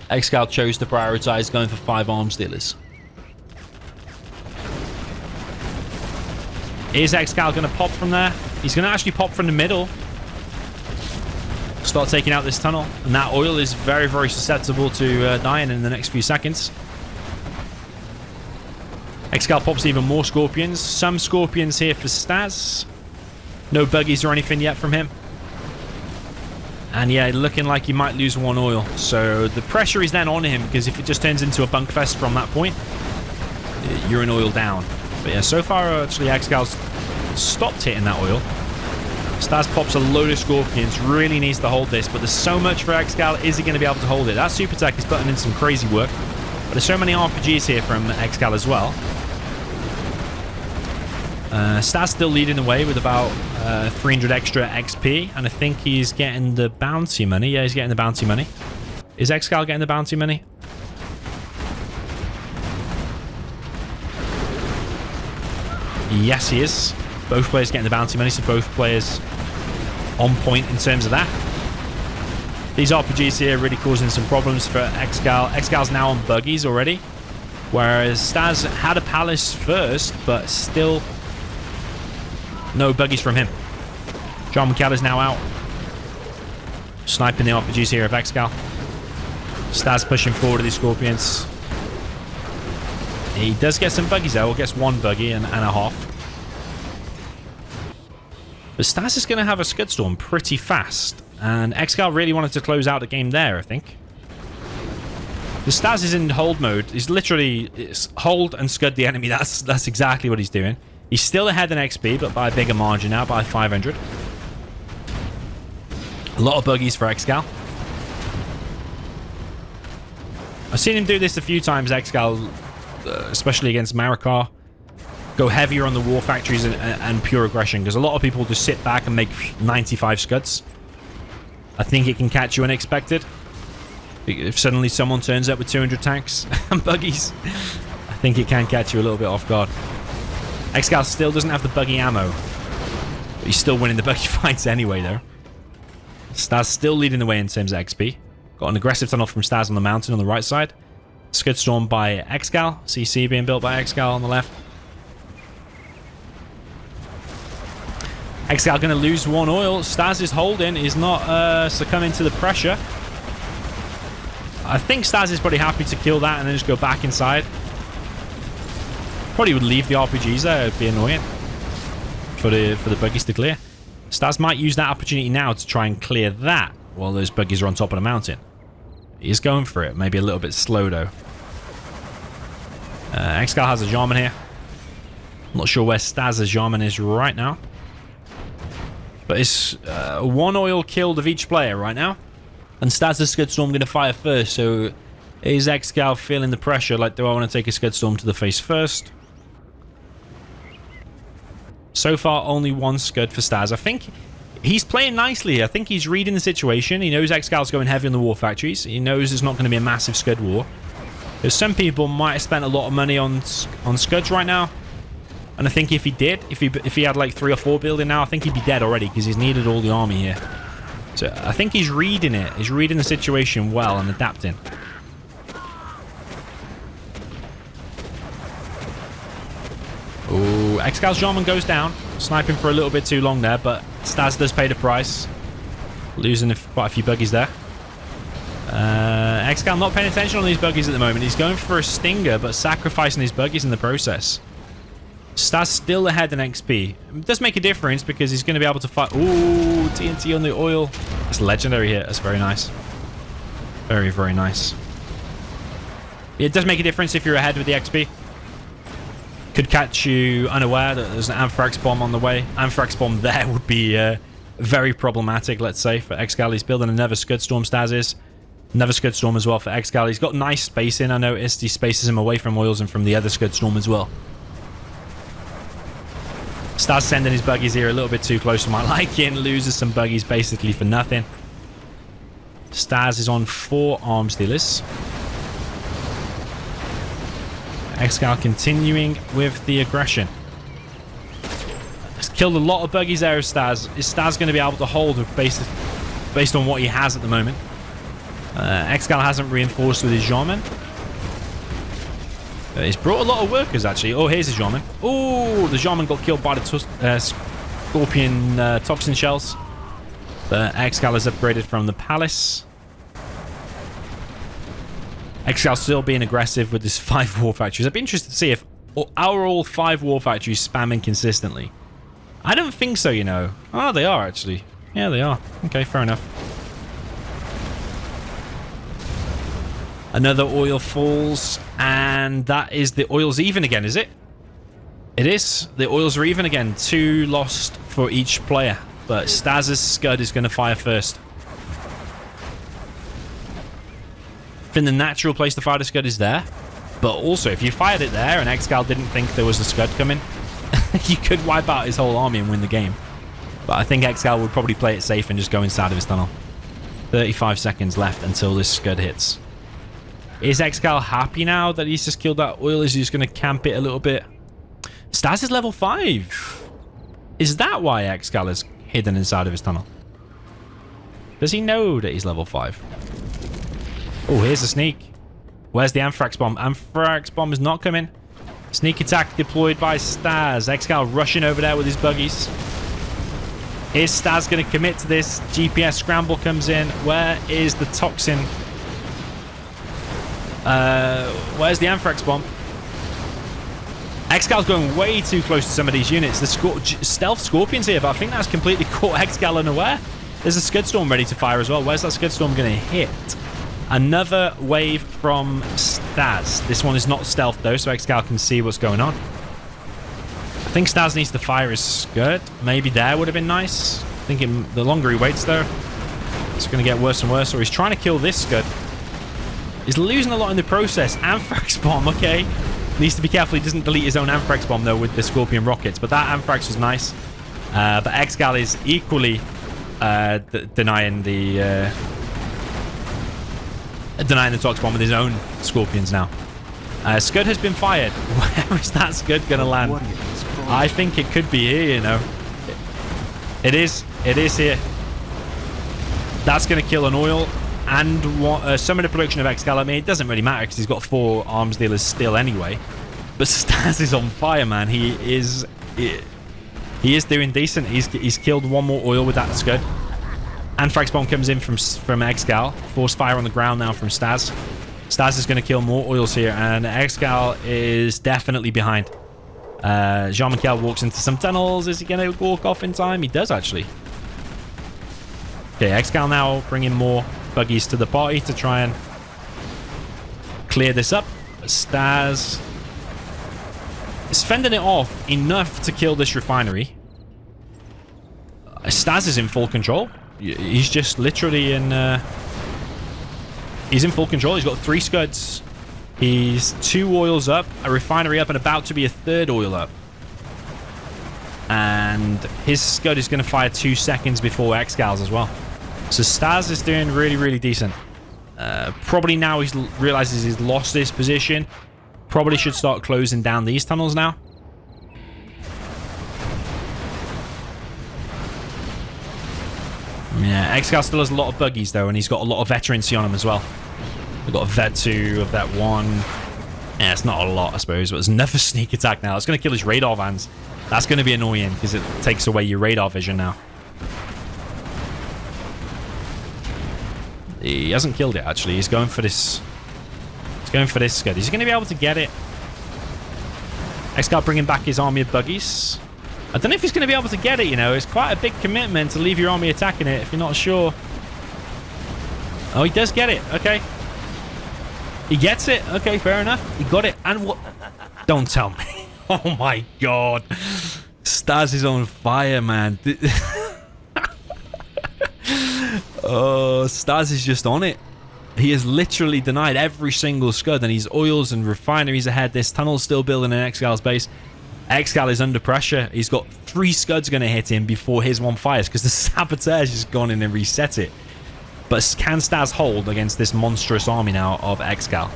ExCaL chose to prioritize going for 5 arms dealers. Is ExCaL going to pop from there? He's going to actually pop from the middle. Start taking out this tunnel. And that oil is very, very susceptible to dying in the next few seconds. ExCaL pops even more Scorpions. Some Scorpions here for StaZzz. No buggies or anything yet from him. And yeah, looking like he might lose 1 oil. So the pressure is then on him, because if it just turns into a bunk fest from that point, you're an oil down. But yeah, so far actually ExCaL's stopped hitting that oil. StaZzz pops a load of Scorpions. Really needs to hold this, but there's so much for ExCaL. Is he going to be able to hold it? That super tech is putting in some crazy work. But there's so many RPGs here from ExCaL as well. StaZzz still leading the way with about 300 extra XP, and I think he's getting the bounty money. Yeah, he's getting the bounty money. Is ExCaL getting the bounty money? Yes, he is. Both players getting the bounty money, so both players on point in terms of that. These RPGs here really causing some problems for ExCaL. ExCaL's now on buggies already, whereas StaZzz had a palace first, but still no buggies from him. John McCall is now out. Sniping the RPGs here of ExCaL. StaZzz pushing forward to these Scorpions. He does get some buggies though. He gets 1 buggy and a half. But StaZzz is going to have a Scud Storm pretty fast. And ExCaL really wanted to close out the game there, I think. The StaZzz is in hold mode. He's literally hold and scud the enemy. That's exactly what he's doing. He's still ahead in XP, but by a bigger margin now, by 500. A lot of buggies for ExCaL. I've seen him do this a few times, ExCaL, especially against Marikar. Go heavier on the war factories and pure aggression, because a lot of people just sit back and make 95 scuds. I think it can catch you unexpected. If suddenly someone turns up with 200 tanks and buggies, I think it can catch you a little bit off guard. ExCaL still doesn't have the buggy ammo, but he's still winning the buggy fights anyway, though. StaZzz still leading the way in terms of XP. Got an aggressive tunnel from StaZzz on the mountain on the right side. Scud Storm by ExCaL. CC being built by ExCaL on the left. ExCaL going to lose 1 oil. StaZzz is holding. He's not succumbing to the pressure. I think StaZzz is probably happy to kill that and then just go back inside. Probably would leave the RPGs there. It'd be annoying for the buggies to clear. StaZzz might use that opportunity now to try and clear that while those buggies are on top of the mountain. He's going for it. Maybe a little bit slow, though. ExCaL has a Jarman here. I'm not sure where StaZzz's Jarman is right now. But it's 1 oil killed of each player right now. And StaZz's Scud Storm going to fire first. So is ExCaL feeling the pressure? Like, do I want to take a Scud Storm to the face first? So far, only 1 Scud for StaZzz. I think he's playing nicely. I think he's reading the situation. He knows ExCal's going heavy on the war factories. He knows there's not going to be a massive Scud war. Because some people might have spent a lot of money on Scuds right now. And I think if he did, if he had like 3 or 4 building now, I think he'd be dead already because he's needed all the army here. So I think he's reading it. He's reading the situation well and adapting. Oh, ExCaL's Jarman goes down. Sniping for a little bit too long there, but StaZzz does pay the price. Losing quite a few buggies there. ExCaL not paying attention on these buggies at the moment. He's going for a stinger, but sacrificing his buggies in the process. StaZzz still ahead in XP. It does make a difference because he's going to be able to fight. Ooh, TNT on the oil. That's a legendary hit. That's very nice. Very, very nice. It does make a difference if you're ahead with the XP. Could catch you unaware that there's an Anthrax bomb on the way. Anthrax bomb there would be very problematic, let's say, for ExCaL. He's building another Scud Storm, StaZzz is. Another Scud Storm as well for ExCaL. He's got nice spacing, I noticed. He spaces him away from oils and from the other Scud Storm as well. StaZzz sending his buggies here a little bit too close to my liking. Loses some buggies basically for nothing. StaZzz is on 4 arms dealers. ExCaL continuing with the aggression. He's killed a lot of buggies there of StaZzz. Is StaZzz going to be able to hold based on what he has at the moment? ExCaL hasn't reinforced with his Jarman. He's brought a lot of workers, actually. Oh, here's his Jarman. Oh, the Jarman got killed by the Scorpion Toxin Shells. But ExCaL has upgraded from the Palace. ExCaL still being aggressive with his 5 war factories. I'd be interested to see if our all 5 war factories spamming consistently. I don't think so, you know. Oh, they are, actually. Yeah, they are. Okay, fair enough. Another oil falls, and that is the oils even again, is it? It is. The oils are even again. 2 lost for each player, but StaZzz's Scud is going to fire first. I think the natural place to fire the Scud is there, but also if you fired it there and ExCaL didn't think there was a Scud coming, you could wipe out his whole army and win the game. But I think ExCaL would probably play it safe and just go inside of his tunnel. 35 seconds left until this Scud hits. Is ExCaL happy now that he's just killed that oil? Is he just going to camp it a little bit? StaZzz is level 5. Is that why ExCaL is hidden inside of his tunnel? Does he know that he's level 5? Oh, here's a sneak. Where's the Anthrax bomb? Anthrax bomb is not coming. Sneak attack deployed by StaZzz. ExCaL rushing over there with his buggies. Is StaZzz going to commit to this? GPS scramble comes in. Where is the toxin? Where's the Anthrax bomb? ExCal's going way too close to some of these units. The stealth Scorpions here, but I think that's completely caught ExCaL unaware. There's a Scud Storm ready to fire as well. Where's that Scud Storm going to hit? Another wave from StaZzz. This one is not stealth though, so ExCaL can see what's going on. I think StaZzz needs to fire his Scud. Maybe there would have been nice. Thinking the longer he waits though, it's going to get worse and worse. Or he's trying to kill this Scud. He's losing a lot in the process. Anthrax bomb, okay. Needs to be careful he doesn't delete his own Anthrax bomb though with the Scorpion rockets. But that Anthrax was nice. But ExCaL is equally denying the Tox bomb with his own Scorpions now. Scud has been fired. Where is that Scud going to land? I think it could be here, you know. It is here. That's going to kill an oil and some of the production of ExCaL. I mean, it doesn't really matter because he's got 4 arms dealers still anyway. But StaZzz is on fire, man. He is doing decent. He's killed 1 more oil with that Scud. Anthrax bomb comes in from ExCaL. Force fire on the ground now from StaZzz. StaZzz is going to kill more oils here, and ExCaL is definitely behind. Jean-Michel walks into some tunnels. Is he going to walk off in time? He does, actually. Okay, ExCaL now bringing more buggies to the party to try and clear this up. StaZzz is fending it off enough to kill this refinery. StaZzz is in full control. He's just literally in... he's in full control. He's got 3 Scuds. He's 2 oils up, a refinery up, and about to be a 3rd oil up. And his Scud is going to fire 2 seconds before ExCal's as well. So StaZzz is doing really, really decent. Probably now he realizes he's lost this position. Probably should start closing down these tunnels now. Yeah, ExCaL still has a lot of buggies though, and he's got a lot of veterancy on him as well. We've got a vet 2 of that 1. Yeah, it's not a lot, I suppose, but there's another sneak attack now. It's going to kill his radar vans. That's going to be annoying because it takes away your radar vision now. He hasn't killed it, actually. He's going for this. He's going for this scud. Is he going to be able to get it? ExCaL bringing back his army of buggies. I don't know if he's going to be able to get it, you know. It's quite a big commitment to leave your army attacking it if you're not sure. Oh, he does get it. Okay. He gets it. Okay, fair enough. He got it. And what? Don't tell me. Oh, my God. StaZzz is on fire, man. Oh, StaZzz is just on it. He has literally denied every single scud, and he's oils and refineries ahead. This tunnel's still building in ExCal's base. ExCaL is under pressure. He's got 3 scuds going to hit him before his one fires because the saboteur has gone in and reset it. But can StaZzz hold against this monstrous army now of ExCaL?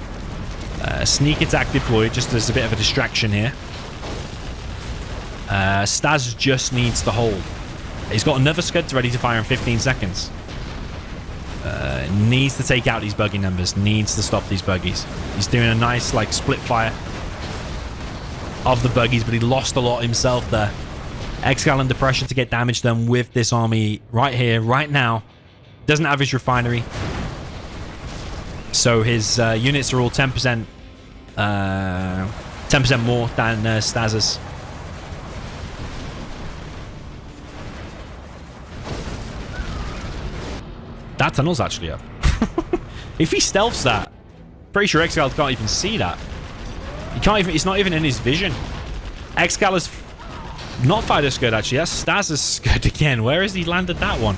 Sneak attack deployed just as a bit of a distraction here. StaZzz just needs to hold. He's got another scud ready to fire in 15 seconds. Needs to take out these buggy numbers. Needs to stop these buggies. He's doing a nice like split fire of the buggies, but he lost a lot himself there. ExCaL under pressure to get damage done with this army right here, right now. Doesn't have his refinery. So his units are all 10% 10% more than StaZzz. That tunnel's actually up. If he stealths that, pretty sure ExCaL can't even see that. He can't even, it's not even in his vision. ExCaL has not fired a scud actually. That's StaZzz's scud again. Where has he landed that one?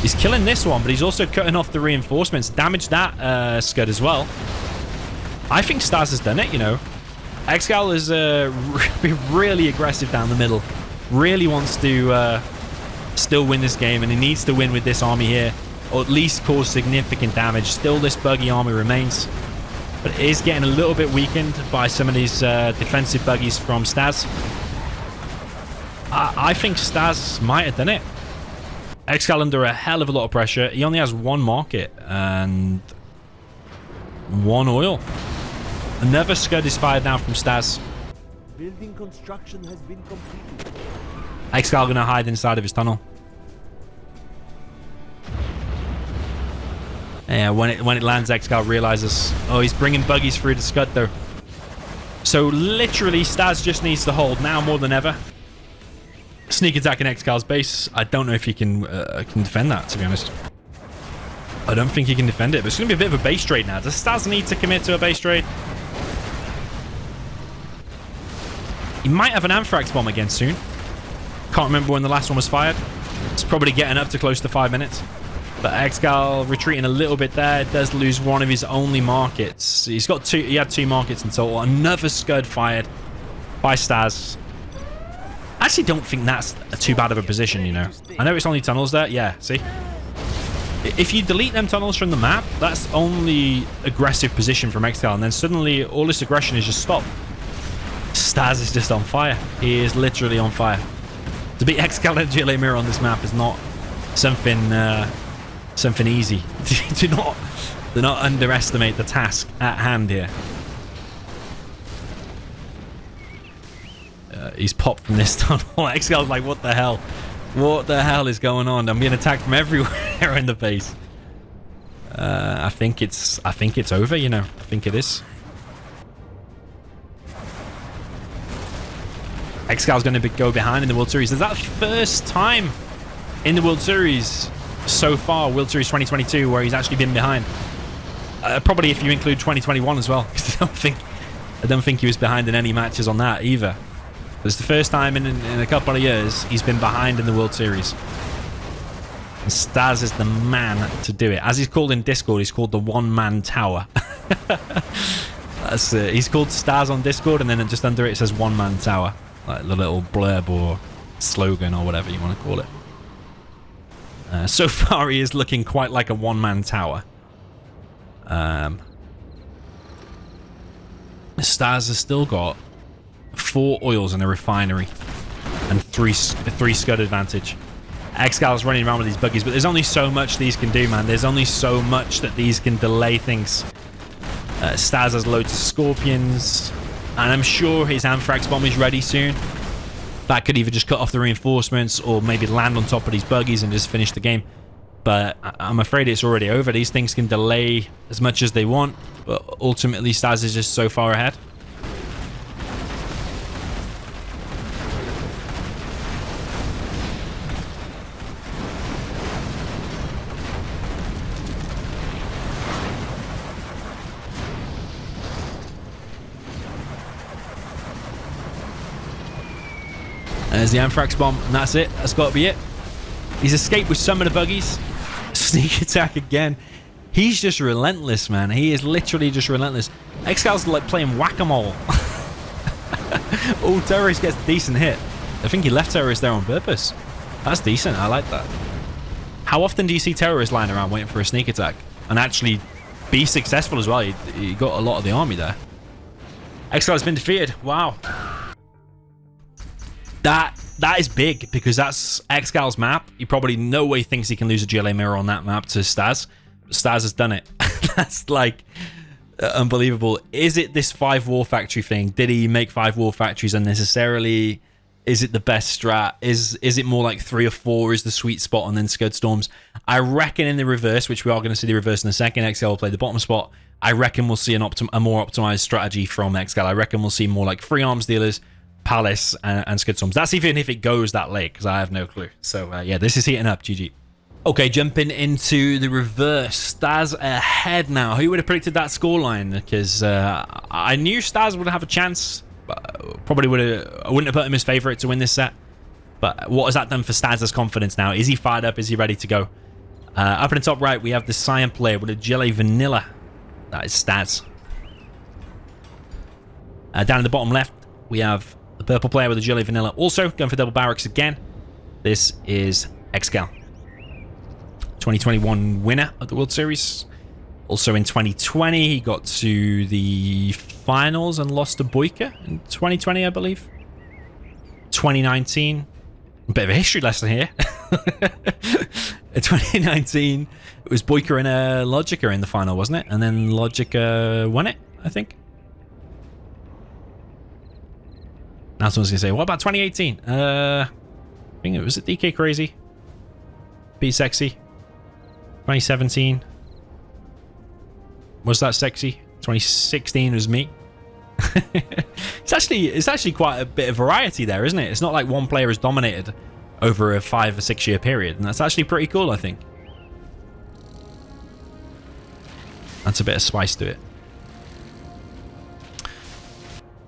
He's killing this one, but he's also cutting off the reinforcements. Damaged that scud as well. I think StaZzz has done it, you know. ExCaL is really aggressive down the middle. Really wants to still win this game, and he needs to win with this army here, or at least cause significant damage. Still, this buggy army remains, but it is getting a little bit weakened by some of these defensive buggies from StaZzz. I think StaZzz might have done it. ExCaL under a hell of a lot of pressure. He only has 1 market and 1 oil. Another scud is fired now from StaZzz. Building construction has been completed. ExCaL gonna hide inside of his tunnel. Yeah, when it lands, ExCaL realizes, oh, he's bringing buggies through the scud though. So literally, StaZzz just needs to hold now more than ever. Sneak attack in ExCal's base. I don't know if he can defend that, to be honest. I don't think he can defend it, but it's gonna be a bit of a base trade now. Does StaZzz need to commit to a base trade? He might have an Anthrax bomb again soon. Can't remember when the last one was fired. It's probably getting up to close to 5 minutes. But ExCaL retreating a little bit there. Does lose one of his only markets. He's got 2. He had 2 markets in total. Another scud fired by StaZzz. I actually don't think that's too bad of a position, you know. I know it's only tunnels there. Yeah, see? If you delete them tunnels from the map, that's only aggressive position from ExCaL. And then suddenly all this aggression is just stopped. StaZzz is just on fire. He is literally on fire. To beat ExCaL and GLA Mirror on this map is not something something easy. do not underestimate the task at hand here. He's popped from this tunnel. ExCal's like, what the hell? What the hell is going on? I'm being attacked from everywhere in the base. I think it's over, you know. I think it is. ExCal's going to go behind in the World Series. Is that first time in the World Series so far, World Series 2022, where he's actually been behind? Probably if you include 2021 as well, because I don't think he was behind in any matches on that either. It's the first time in a couple of years he's been behind in the World Series. And StaZzz is the man to do it. As he's called in Discord, he's called the one-man tower. He's called StaZzz on Discord, and then just under it says one-man tower. Like the little blurb or slogan or whatever you want to call it. So far, he is looking quite like a one-man tower. StaZzz has still got 4 oils in a refinery and 3 scud advantage. ExCaL is running around with these buggies, but there's only so much these can do, man. There's only so much that these can delay things. StaZzz has loads of scorpions, and I'm sure his Anthrax bomb is ready soon. That could either just cut off the reinforcements or maybe land on top of these buggies and just finish the game. But I'm afraid it's already over. These things can delay as much as they want, but ultimately StaZzz is just so far ahead. There's the Anthrax bomb, and that's it. That's got to be it. He's escaped with some of the buggies. Sneak attack again. He's just relentless, man. He is literally just relentless. ExCal's like playing whack-a-mole. Oh, Terrorist gets a decent hit. I think he left Terrorist there on purpose. That's decent. I like that. How often do you see Terrorists lying around waiting for a sneak attack and actually be successful as well? He got a lot of the army there. ExCal has been defeated. Wow. That is big, because that's ExCal's map. He probably no way thinks he can lose a GLA mirror on that map to StaZzz. StaZzz has done it. That's like unbelievable. Is it this 5 war factory thing? Did he make 5 war factories unnecessarily? Is it the best strat? Is it more like 3 or 4 is the sweet spot and then Scud Storms? I reckon in the reverse, which we are going to see the reverse in a second, ExCal will play the bottom spot. I reckon we'll see a more optimized strategy from ExCal. I reckon we'll see more like 3 arms dealers, Palace, and Scud Storms. That's even if it goes that late, because I have no clue. So yeah, this is heating up. GG. Okay, jumping into the reverse. StaZzz ahead now. Who would have predicted that scoreline? Because I knew StaZzz would have a chance. Probably I wouldn't have put him as favourite to win this set. But what has that done for StaZzz's confidence now? Is he fired up? Is he ready to go? Up in the top right, we have the Cyan player with a GLA Vanilla. That is StaZzz. Down in the bottom left, we have the purple player with the GLA Vanilla. Also going for double barracks again. This is ExCaL. 2021 winner of the World Series. Also in 2020, he got to the finals and lost to Boyka in 2020, I believe. 2019, a bit of a history lesson here. In 2019, it was Boyka and Logica in the final, wasn't it? And then Logica won it, I think. Now someone's going to say, what about 2018? I think it was at DK Crazy. Be Sexy. 2017. Was that Sexy? 2016 was me. It's actually quite a bit of variety there, isn't it? It's not like one player has dominated over a 5 or 6 year period, and that's actually pretty cool, I think. That's a bit of spice to it.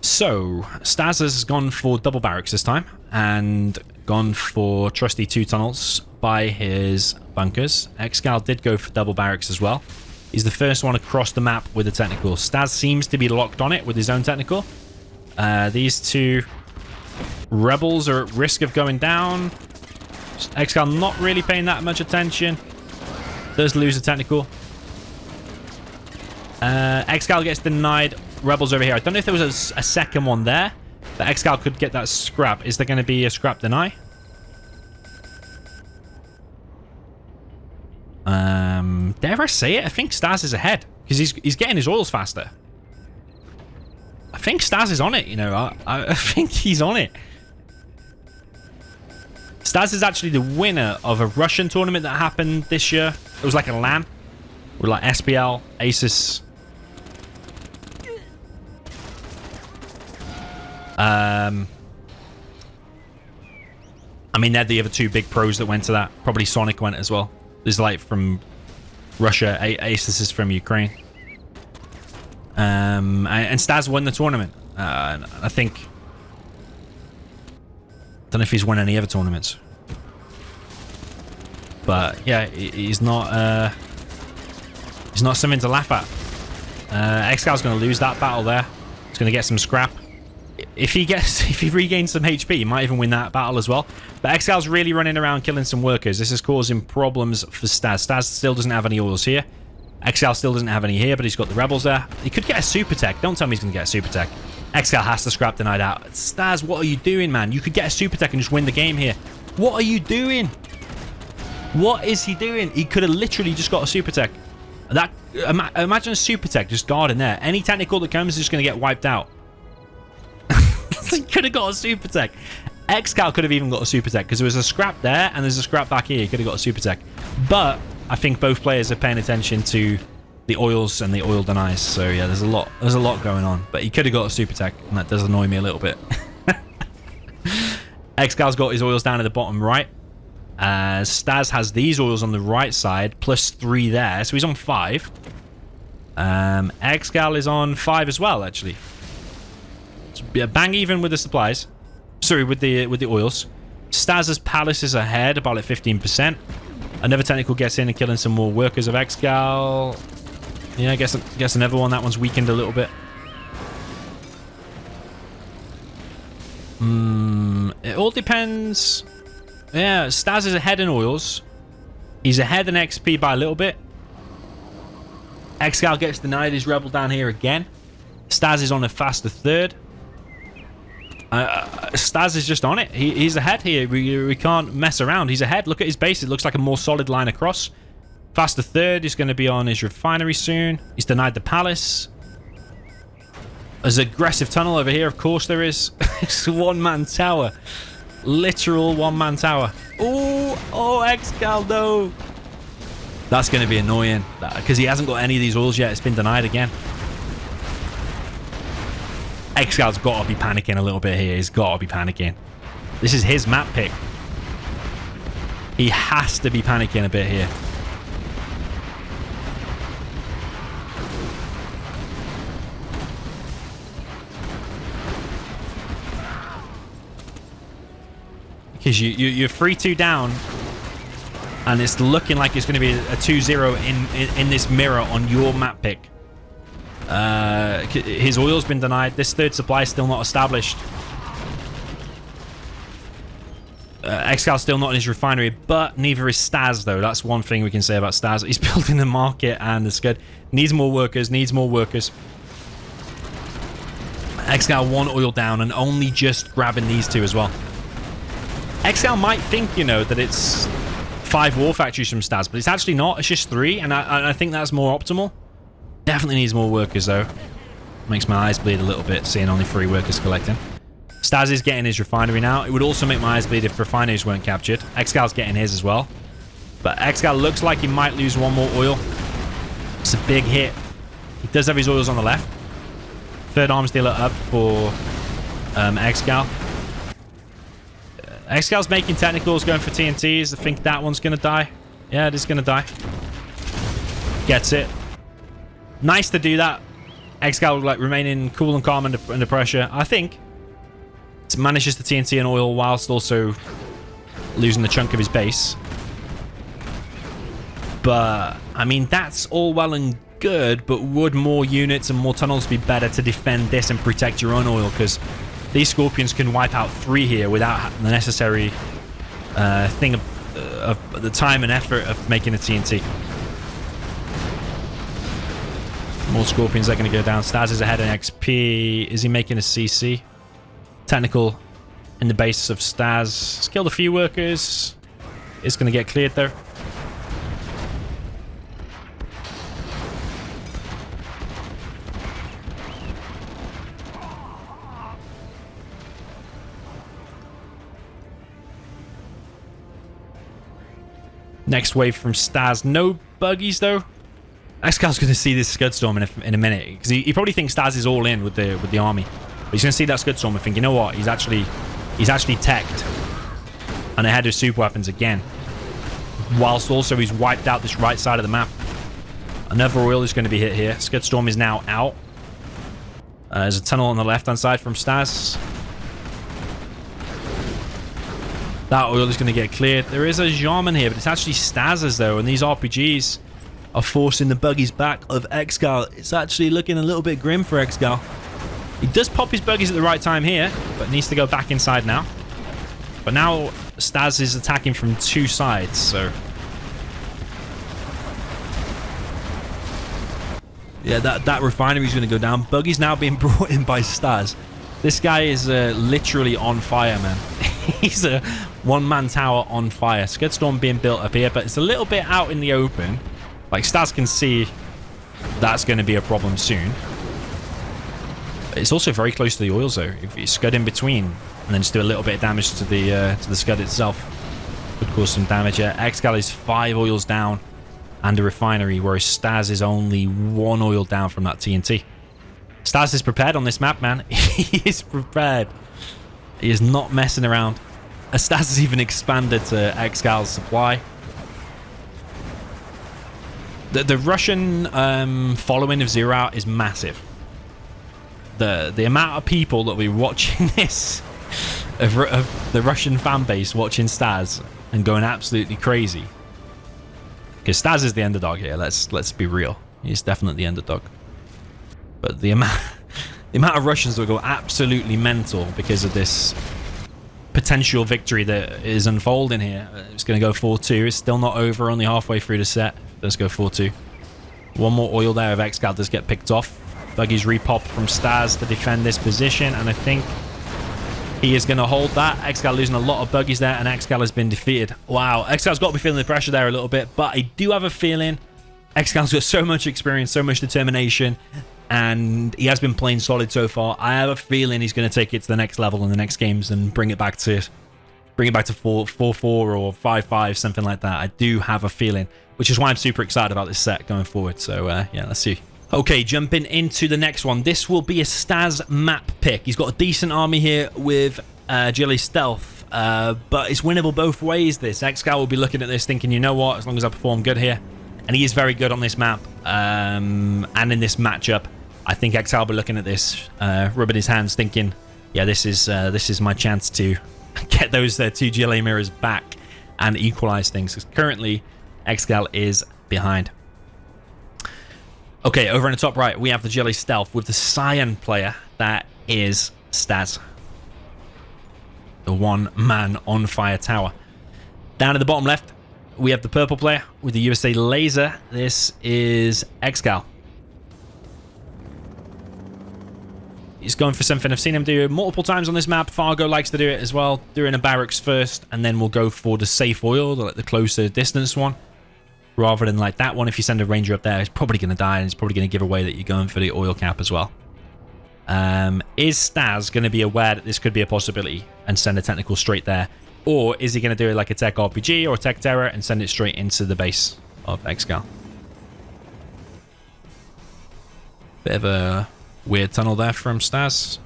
So, StaZzz has gone for double barracks this time, and gone for trusty 2 tunnels by his bunkers. ExCaL did go for double barracks as well. He's the first one across the map with a technical. StaZzz seems to be locked on it with his own technical. These 2 rebels are at risk of going down. ExCaL not really paying that much attention. Does lose a technical. ExCaL gets denied. Rebels over here. I don't know if there was a second one there, but ExCaL could get that scrap. Is there going to be a scrap deny? Dare I say it? I think StaZzz is ahead because he's getting his oils faster. I think StaZzz is on it, you know. I think he's on it. StaZzz is actually the winner of a Russian tournament that happened this year. It was like a LAN with like SPL, Asus. I mean, they're the other 2 big pros that went to that. Probably Sonic went as well. There's like from Russia, Asus is from Ukraine. And StaZzz won the tournament. I think... don't know if he's won any other tournaments. But yeah, he's not something to laugh at. ExCal's going to lose that battle there. He's going to get some scrap. If he regains some HP, he might even win that battle as well. But ExCal's really running around killing some workers. This is causing problems for StaZzz. StaZzz still doesn't have any oils here. ExCaL still doesn't have any here, but he's got the rebels there. He could get a super tech. Don't tell me he's going to get a super tech. ExCaL has to scrap denied out. StaZzz, what are you doing, man? You could get a super tech and just win the game here. What are you doing? What is he doing? He could have literally just got a super tech. That imagine a super tech just guarding there. Any technical that comes is just going to get wiped out. He could have got a super tech. ExCaL could have even got a super tech because there was a scrap there and there's a scrap back here. He could have got a super tech. But I think both players are paying attention to the oils and the oil denies. So yeah, there's a lot going on. But he could have got a super tech, and that does annoy me a little bit. ExCaL's got his oils down at the bottom right. StaZzz has these oils on the right side, plus 3 there, so he's on 5. ExCaL is on 5 as well, actually. So, yeah, bang even with the supplies. Sorry, with the oils. StaZzz's palace is ahead, about like 15%. Another technical gets in and killing some more workers of ExCaL. Yeah, I guess another one. That one's weakened a little bit. It all depends. Yeah, StaZzz is ahead in oils. He's ahead in XP by a little bit. ExCaL gets denied his rebel down here again. StaZzz is on a faster third. StaZzz is just on it. He's ahead here. We can't mess around. He's ahead. Look at his base. It looks like a more solid line across. Faster third. He's going to be on his refinery soon. He's denied the palace. There's an aggressive tunnel over here. Of course there is. It's a one-man tower. Literal one-man tower. Oh, ExCaL, no. That's going to be annoying because he hasn't got any of these oils yet. It's been denied again. ExCal's got to be panicking a little bit here. He's got to be panicking. This is his map pick. He has to be panicking a bit here. Because you're 3-2 down, and it's looking like it's going to be a 2-0 in this mirror on your map pick. His oil's been denied. This third supply is still not established. ExCal's still not in his refinery, but neither is StaZzz, though. That's one thing we can say about StaZzz. He's building the market, and it's good. Needs more workers, needs more workers. ExCaL 1 oil down, and only just grabbing these 2 as well. ExCaL might think, you know, that it's 5 war factories from StaZzz, but it's actually not. It's just 3, and I think that's more optimal. Definitely needs more workers, though. Makes my eyes bleed a little bit, seeing only 3 workers collecting. StaZzz is getting his refinery now. It would also make my eyes bleed if refineries weren't captured. ExCal's getting his as well. But ExCaL looks like he might lose 1 more oil. It's a big hit. He does have his oils on the left. Third arms dealer up for ExCaL. ExCal's making technicals, going for TNTs. I think that one's going to die. Yeah, it is going to die. Gets it. Nice to do that. ExCaL like remaining cool and calm under pressure. I think it manages the TNT and oil whilst also losing the chunk of his base. But I mean, that's all well and good, but would more units and more tunnels be better to defend this and protect your own oil? Because these Scorpions can wipe out 3 here without the necessary thing of the time and effort of making a TNT. More Scorpions are going to go down. StaZzz is ahead in XP. Is he making a CC? Technical in the base of StaZzz. Killed a few workers. It's going to get cleared though. Next wave from StaZzz. No buggies though. ExCal's going to see this Scud Storm in a minute because he probably thinks StaZzz is all in with the army. But he's going to see that Scud Storm and think, you know what? He's actually teched and ahead of super weapons again. Whilst also he's wiped out this right side of the map. Another oil is going to be hit here. Scud Storm is now out. There's a tunnel on the left hand side from StaZzz. That oil is going to get cleared. There is a Jarman here, but it's actually StaZzz though, and these RPGs are forcing the buggies back of ExCaL. It's actually looking a little bit grim for ExCaL. He does pop his buggies at the right time here, but needs to go back inside now. But now StaZzz is attacking from 2 sides, so Yeah, that refinery is going to go down. Buggy's now being brought in by StaZzz. This guy is literally on fire, man. He's a one-man tower on fire. Scud Storm being built up here, but it's a little bit out in the open. Like, StaZzz can see that's going to be a problem soon. It's also very close to the oil zone. If you Scud in between and then just do a little bit of damage to the Scud itself, could cause some damage. ExCaL is 5 oils down and a refinery, whereas StaZzz is only 1 oil down from that TNT. StaZzz is prepared on this map, man. He is prepared. He is not messing around. StaZzz has even expanded to ExCaL's supply. The Russian following of Zero Out is massive. The amount of people that will be watching this, of the Russian fan base watching StaZzz and going absolutely crazy. Because StaZzz is the underdog here. Let's be real. He's definitely the underdog. But the amount of Russians will go absolutely mental because of this potential victory that is unfolding here. It's going to go 4-2. It's still not over. Only halfway through the set. Let's go 4-2. One more oil there of ExCaL does get picked off. Buggy's repopped from StaZzz to defend this position, and I think he is going to hold that. ExCaL losing a lot of buggies there, and ExCaL has been defeated. Wow, ExCaL's got to be feeling the pressure there a little bit, but I do have a feeling ExCaL's got so much experience, so much determination, and he has been playing solid so far. I have a feeling he's going to take it to the next level in the next games and bring it back to 4-4 or 5-5, something like that. I do have a feeling, which is why I'm super excited about this set going forward. So yeah, let's see. Okay, jumping into the next one. This will be a StaZzz map pick. He's got a decent army here with Jelly Stealth, but it's winnable both ways, this. ExCaL will be looking at this thinking, you know what, as long as I perform good here, and he is very good on this map, and in this matchup, I think ExCaL will be looking at this, rubbing his hands, thinking, yeah, this is my chance to get those 2 GLA mirrors back and equalize things, because currently ExCaL is behind. Okay, over in the top right, we have the Jelly Stealth with the Cyan player. That is StaZzz. The one-man on-fire tower. Down in the bottom left, we have the purple player with the USA Laser. This is ExCaL. He's going for something I've seen him do multiple times on this map. Fargo likes to do it as well. Doing a barracks first, and then we'll go for the safe oil, the closer distance one. Rather than like that one, if you send a ranger up there, he's probably going to die, and it's probably going to give away that you're going for the oil cap as well. Is StaZzz going to be aware that this could be a possibility and send a technical straight there? Or is he going to do it like a tech RPG or tech terror and send it straight into the base of ExCaL? Bit of a weird tunnel there from StaZzz.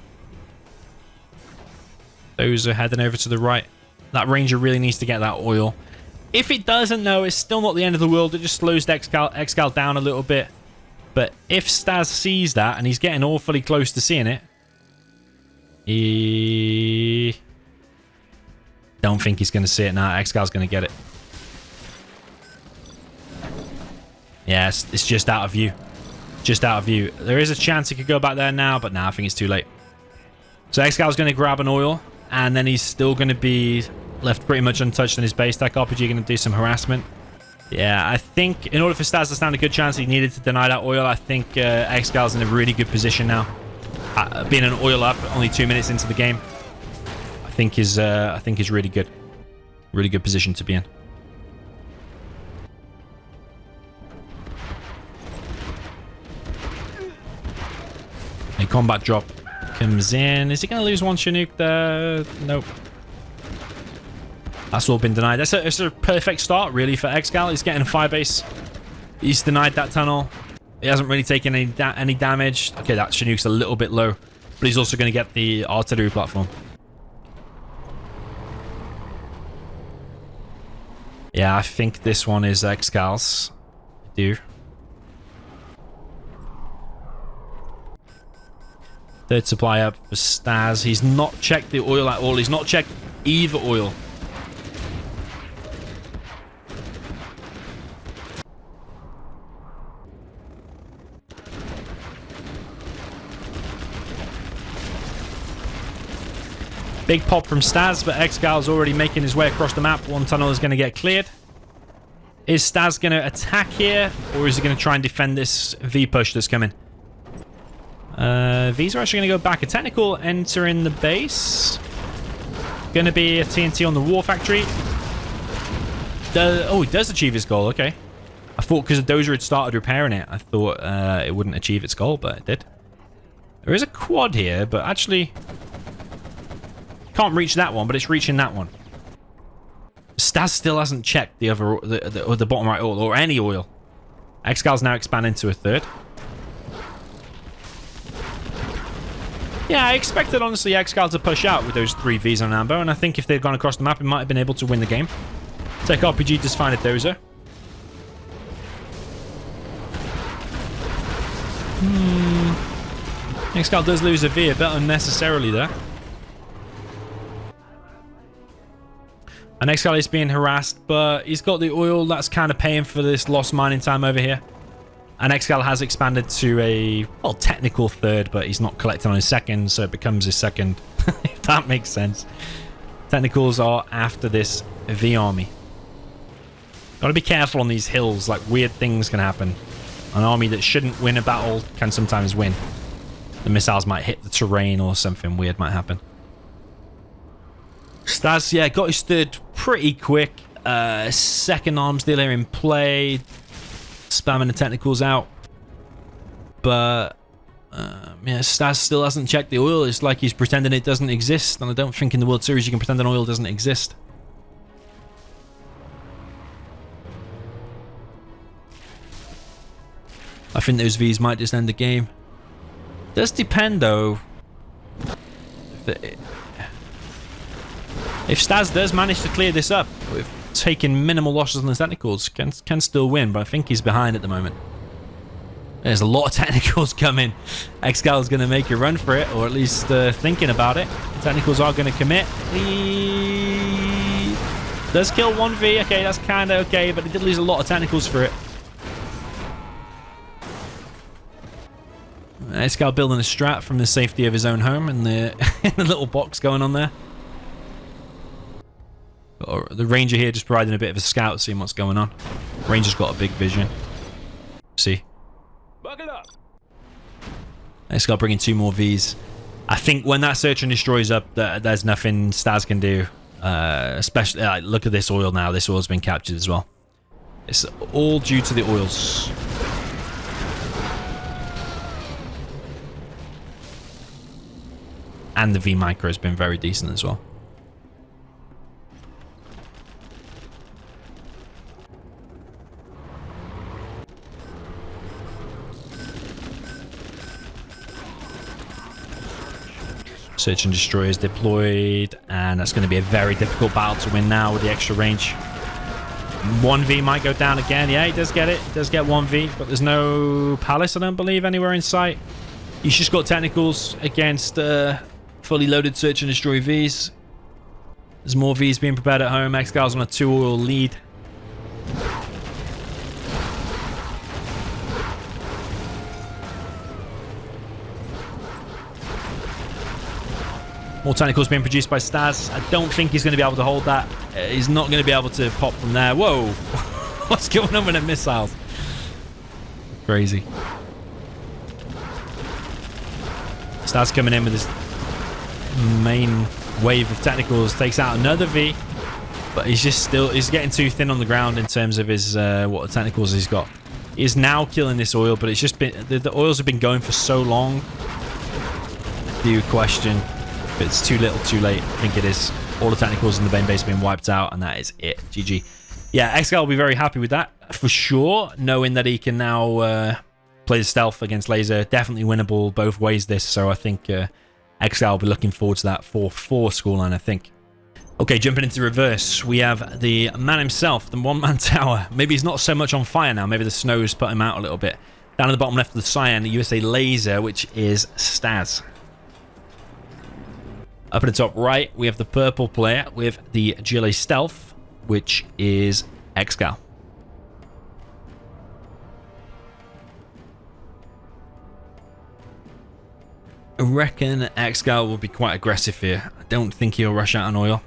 Those are heading over to the right. That ranger really needs to get that oil. If it doesn't, though, it's still not the end of the world. It just slows the ExCaL down a little bit. But if StaZzz sees that, and he's getting awfully close to seeing it, he don't think he's going to see it now. ExCal's going to get it. Yeah, it's just out of view. Just out of view. There is a chance he could go back there now, but nah, I think it's too late. So ExCal's going to grab an oil, and then he's still going to be left pretty much untouched in his base. Tech RPG going to do some harassment. Yeah, I think in order for StaZzz to stand a good chance, he needed to deny that oil. I think ExCal's in a really good position now. Being an oil up, only 2 minutes into the game, I think is really good. Really good position to be in. A combat drop comes in. Is he going to lose one Chinook there? Nope. That's all been denied. It's a perfect start, really, for ExCaL. He's getting a firebase. He's denied that tunnel. He hasn't really taken any damage. Okay, that Chinook's a little bit low, but he's also going to get the artillery platform. Yeah, I think this one is ExCal's. I do. Third supply up for StaZzz. He's not checked the oil at all. He's not checked either oil. Big pop from StaZzz, but ExCal's already making his way across the map. One tunnel is going to get cleared. Is StaZzz going to attack here, or is he going to try and defend this V push that's coming? V's are actually going to go back. A technical entering the base. Going to be a TNT on the war factory. Oh, he does achieve his goal. Okay. I thought because the Dozer had started repairing it, I thought it wouldn't achieve its goal, but it did. There is a quad here, but actually can't reach that one, but it's reaching that one. StaZzz still hasn't checked the other, the bottom right oil, or any oil. ExCaL's now expanding to a third. Yeah, I expected, honestly, ExCaL to push out with those 3 Vs on Ambo, and I think if they'd gone across the map, it might have been able to win the game. Tech RPG just find a Dozer. ExCaL does lose a V a bit unnecessarily there. And ExCaL is being harassed, but he's got the oil that's kind of paying for this lost mining time over here. And ExCaL has expanded to a, well, technical third, but he's not collecting on his second, so it becomes his second, if that makes sense. Technicals are after this V army. Gotta be careful on these hills, like weird things can happen. An army that shouldn't win a battle can sometimes win. The missiles might hit the terrain or something weird might happen. StaZzz, yeah, got his third pretty quick. Second arms deal here in play. Spamming the technicals out. But, yeah, StaZzz still hasn't checked the oil. It's like he's pretending it doesn't exist. And I don't think in the World Series you can pretend an oil doesn't exist. I think those Vs might just end the game. Does depend, though. If StaZzz does manage to clear this up with taking minimal losses on the technicals, can still win, but I think he's behind at the moment. There's a lot of technicals coming. ExCaL is going to make a run for it, or at least thinking about it. Technicals are going to commit. He does kill 1V. Okay, that's kind of okay, but he did lose a lot of technicals for it. ExCaL building a strat from the safety of his own home and the, the little box going on there. Or the Ranger here just providing a bit of a scout, seeing what's going on. Ranger's got a big vision. See. Buckle up. ExCaL bringing 2 more Vs. I think when that search and destroys up, there's nothing StaZzz can do. Especially, look at this oil now. This oil's been captured as well. It's all due to the oils. And the V micro has been very decent as well. Search and destroy is deployed, and that's going to be a very difficult battle to win now with the extra range. 1V might go down again. Yeah, he does get it. He does get 1V, but there's no palace, I don't believe, anywhere in sight. He's just got technicals against fully loaded search and destroy Vs. There's more Vs being prepared at home. ExCaL's on a 2 oil lead. More technicals being produced by StaZzz. I don't think he's going to be able to hold that. He's not going to be able to pop from there. Whoa! What's going on with the missiles? Crazy. StaZzz coming in with his main wave of technicals. Takes out another V. But he's just still... He's getting too thin on the ground in terms of his what technicals he's got. He's now killing this oil, but it's just been... The oils have been going for so long. Do you question... If it's too little, too late? I think it is. All the technicals in the main base have been wiped out, and that is it. GG. Yeah, ExCaL will be very happy with that, for sure, knowing that he can now play the stealth against laser. Definitely winnable both ways, this, so I think ExCaL will be looking forward to that 4-4 scoreline, I think. Okay, jumping into reverse, we have the man himself, the one-man tower. Maybe he's not so much on fire now. Maybe the snow's put him out a little bit. Down at the bottom left of the cyan, the USA laser, which is StaZzz. Up at the top right, we have the purple player with the GLA Stealth, which is ExCaL. I reckon ExCaL will be quite aggressive here. I don't think he'll rush out on oil.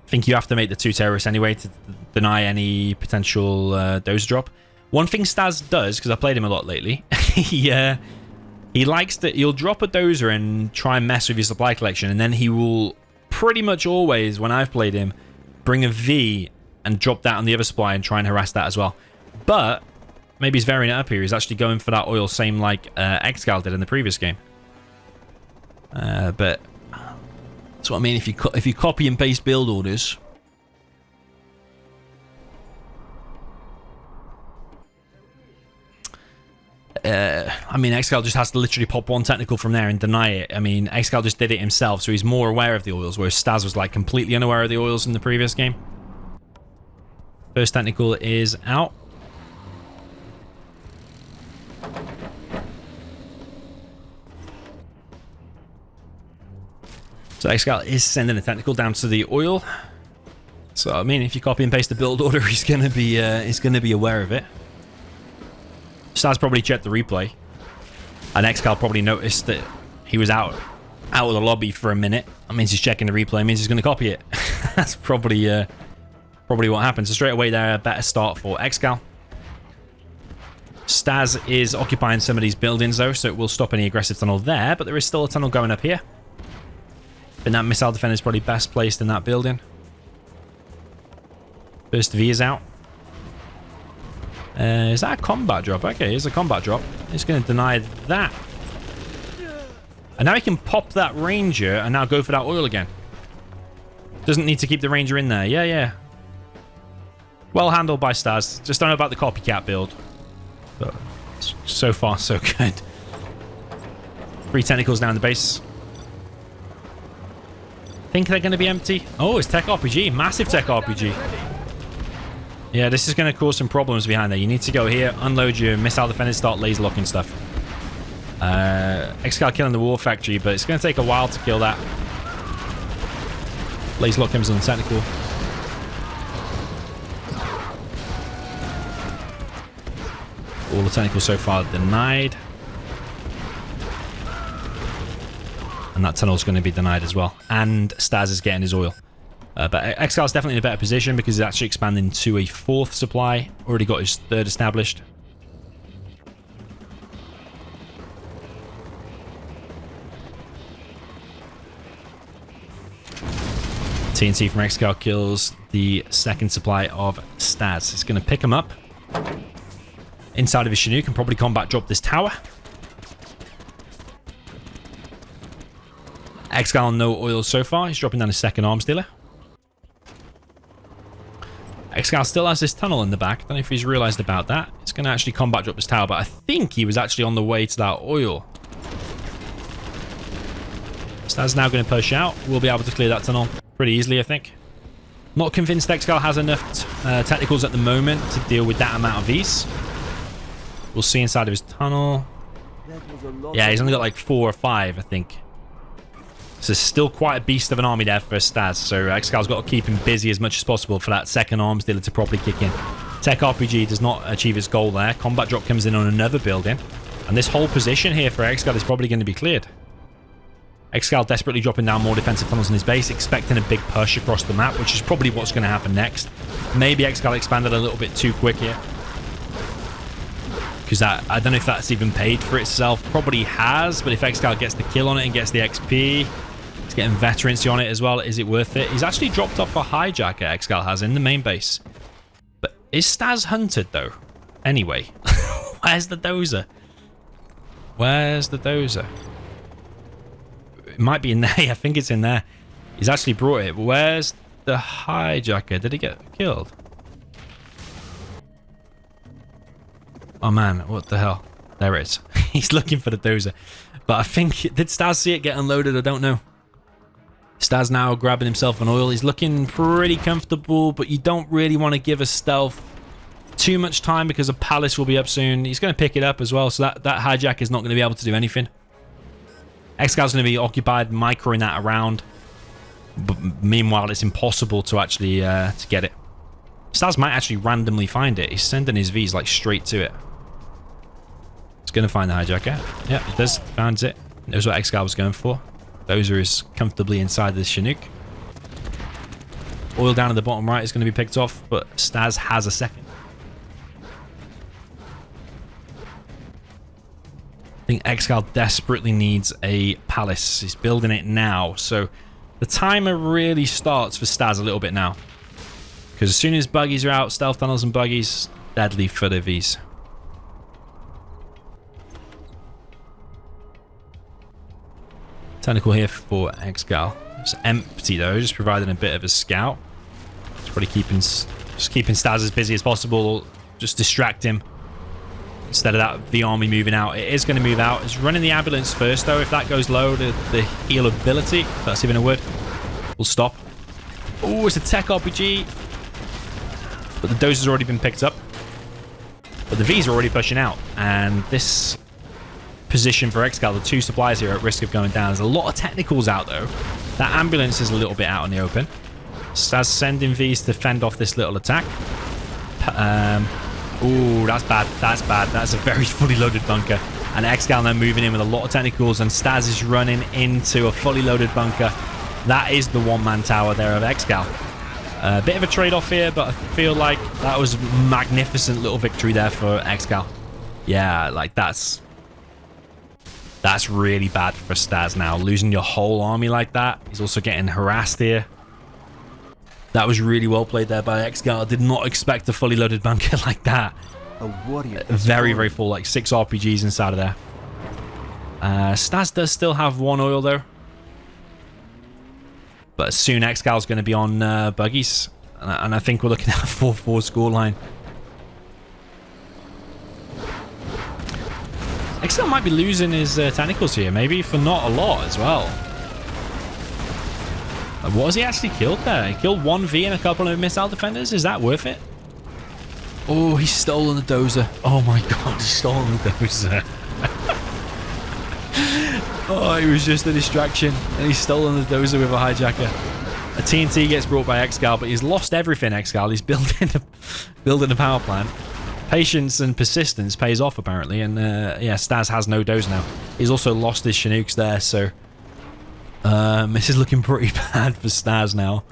I think you have to make the 2 terrorists anyway to deny any potential dozer drop. One thing StaZzz does, because I played him a lot lately, he likes that he'll drop a dozer and try and mess with your supply collection, and then he will pretty much always, when I've played him, bring a V and drop that on the other supply and try and harass that as well. But maybe he's varying it up here. He's actually going for that oil, same like ExCaL did in the previous game. But that's what I mean. If you copy and paste build orders, I mean, ExCaL just has to literally pop 1 technical from there and deny it. I mean, ExCaL just did it himself, so he's more aware of the oils, whereas StaZzz was like completely unaware of the oils in the previous game. First technical is out. So ExCaL is sending a technical down to the oil. So I mean, if you copy and paste the build order, he's gonna be aware of it. StaZzz probably checked the replay, and ExCaL probably noticed that he was out of the lobby for a minute. That means he's checking the replay. It means he's going to copy it. That's probably what happened. So straight away there, a better start for ExCaL. StaZzz is occupying some of these buildings though, so it will stop any aggressive tunnel there, but there is still a tunnel going up here. And that missile defender is probably best placed in that building. First V is out. Is that a combat drop? Okay, here's a combat drop. He's going to deny that. And now he can pop that ranger and now go for that oil again. Doesn't need to keep the ranger in there. Yeah. Well handled by StaZzz. Just don't know about the copycat build. But so far, so good. 3 technicals down the base. Think they're going to be empty. Oh, it's Tech RPG. Massive Tech RPG. Yeah, this is going to cause some problems behind there. You need to go here, unload your missile defenders, start laser locking stuff. ExCaL killing the war factory, but it's going to take a while to kill that. Laser lock comes on the technical. All the technicals so far denied. And that tunnel's going to be denied as well. And StaZzz is getting his oil. But ExCaL is definitely in a better position because he's actually expanding to a 4th supply. Already got his 3rd established. TNT from ExCaL kills the 2nd supply of StaZzz. It's going to pick him up inside of his Chinook and probably combat drop this tower. ExCaL no oil so far. He's dropping down his 2nd arms dealer. ExCaL still has this tunnel in the back. Don't know if he's realized about that. It's going to actually combat drop this tower, but I think he was actually on the way to that oil. StaZzz now going to push out. We'll be able to clear that tunnel pretty easily, I think. Not convinced ExCaL has enough technicals at the moment to deal with that amount of Vs. We'll see inside of his tunnel. Yeah, he's only got like 4 or 5, I think. So still quite a beast of an army there for StaZzz. So ExCaL's got to keep him busy as much as possible for that 2nd arms dealer to properly kick in. Tech RPG does not achieve its goal there. Combat drop comes in on another building. And this whole position here for ExCaL is probably going to be cleared. ExCaL desperately dropping down more defensive tunnels in his base, expecting a big push across the map, which is probably what's going to happen next. Maybe ExCaL expanded a little bit too quick here. Because I don't know if that's even paid for itself. Probably has, but if ExCaL gets the kill on it and gets the XP, he's getting veterancy on it as well. Is it worth it? He's actually dropped off a hijacker ExCaL has in the main base. But is StaZzz hunted though? Anyway, where's the dozer? Where's the dozer? It might be in there. I think it's in there. He's actually brought it. But where's the hijacker? Did he get killed? Oh man, what the hell? There it is. He's looking for the dozer. But I think, did StaZzz see it get unloaded? I don't know. StaZzz now grabbing himself an oil. He's looking pretty comfortable, but you don't really want to give a stealth too much time because a palace will be up soon. He's going to pick it up as well, so that hijack is not going to be able to do anything. ExCal's going to be occupied, microing that around. But meanwhile, it's impossible to actually to get it. StaZzz might actually randomly find it. He's sending his Vs like straight to it. He's going to find the hijacker. Yeah, he does. Finds it. Knows what ExCaL was going for. Dozer is comfortably inside the Chinook. Oil down at the bottom right is going to be picked off, but StaZzz has a second. I think ExCaL desperately needs a palace. He's building it now, so the timer really starts for StaZzz a little bit now. Because as soon as buggies are out, stealth tunnels and buggies, deadly for the Vs. Technical here for ExCaL. It's empty though, just providing a bit of a scout. It's probably keeping StaZzz as busy as possible. Just distract him instead of that V army moving out. It is going to move out. It's running the ambulance first though. If that goes low, the heal ability, if that's even a word, will stop. Oh, it's a tech RPG. But the dose has already been picked up. But the Vs are already pushing out. And this position for ExCaL, the two suppliers here are at risk of going down. There's a lot of technicals out though. That ambulance is a little bit out in the open. StaZzz sending Vs to fend off this little attack. Oh, that's bad. That's bad. That's a very fully loaded bunker. And ExCaL now moving in with a lot of technicals, and StaZzz is running into a fully loaded bunker. That is the one-man tower there of ExCaL. A bit of a trade-off here, but I feel like that was a magnificent little victory there for ExCaL. Yeah, like that's really bad for StaZzz now. Losing your whole army like that. He's also getting harassed here. That was really well played there by ExCaL. I did not expect a fully loaded bunker like that. A warrior. Very, very full, like 6 RPGs inside of there. StaZzz does still have 1 oil though. But soon ExCaL's going to be on buggies. And I think we're looking at a 4-4 scoreline. ExCaL might be losing his technicals here, maybe for not a lot as well. What has he actually killed there? He killed 1 V and a couple of missile defenders. Is that worth it? Oh, he's stolen the dozer. Oh my god, he's stolen the dozer. Oh, it was just a distraction. And he's stolen the dozer with a hijacker. A TNT gets brought by ExCaL, but he's lost everything, ExCaL. He's building a power plant. Patience and persistence pays off, apparently. And, yeah, StaZzz has no dozer now. He's also lost his Chinooks there, so... this is looking pretty bad for StaZzz now.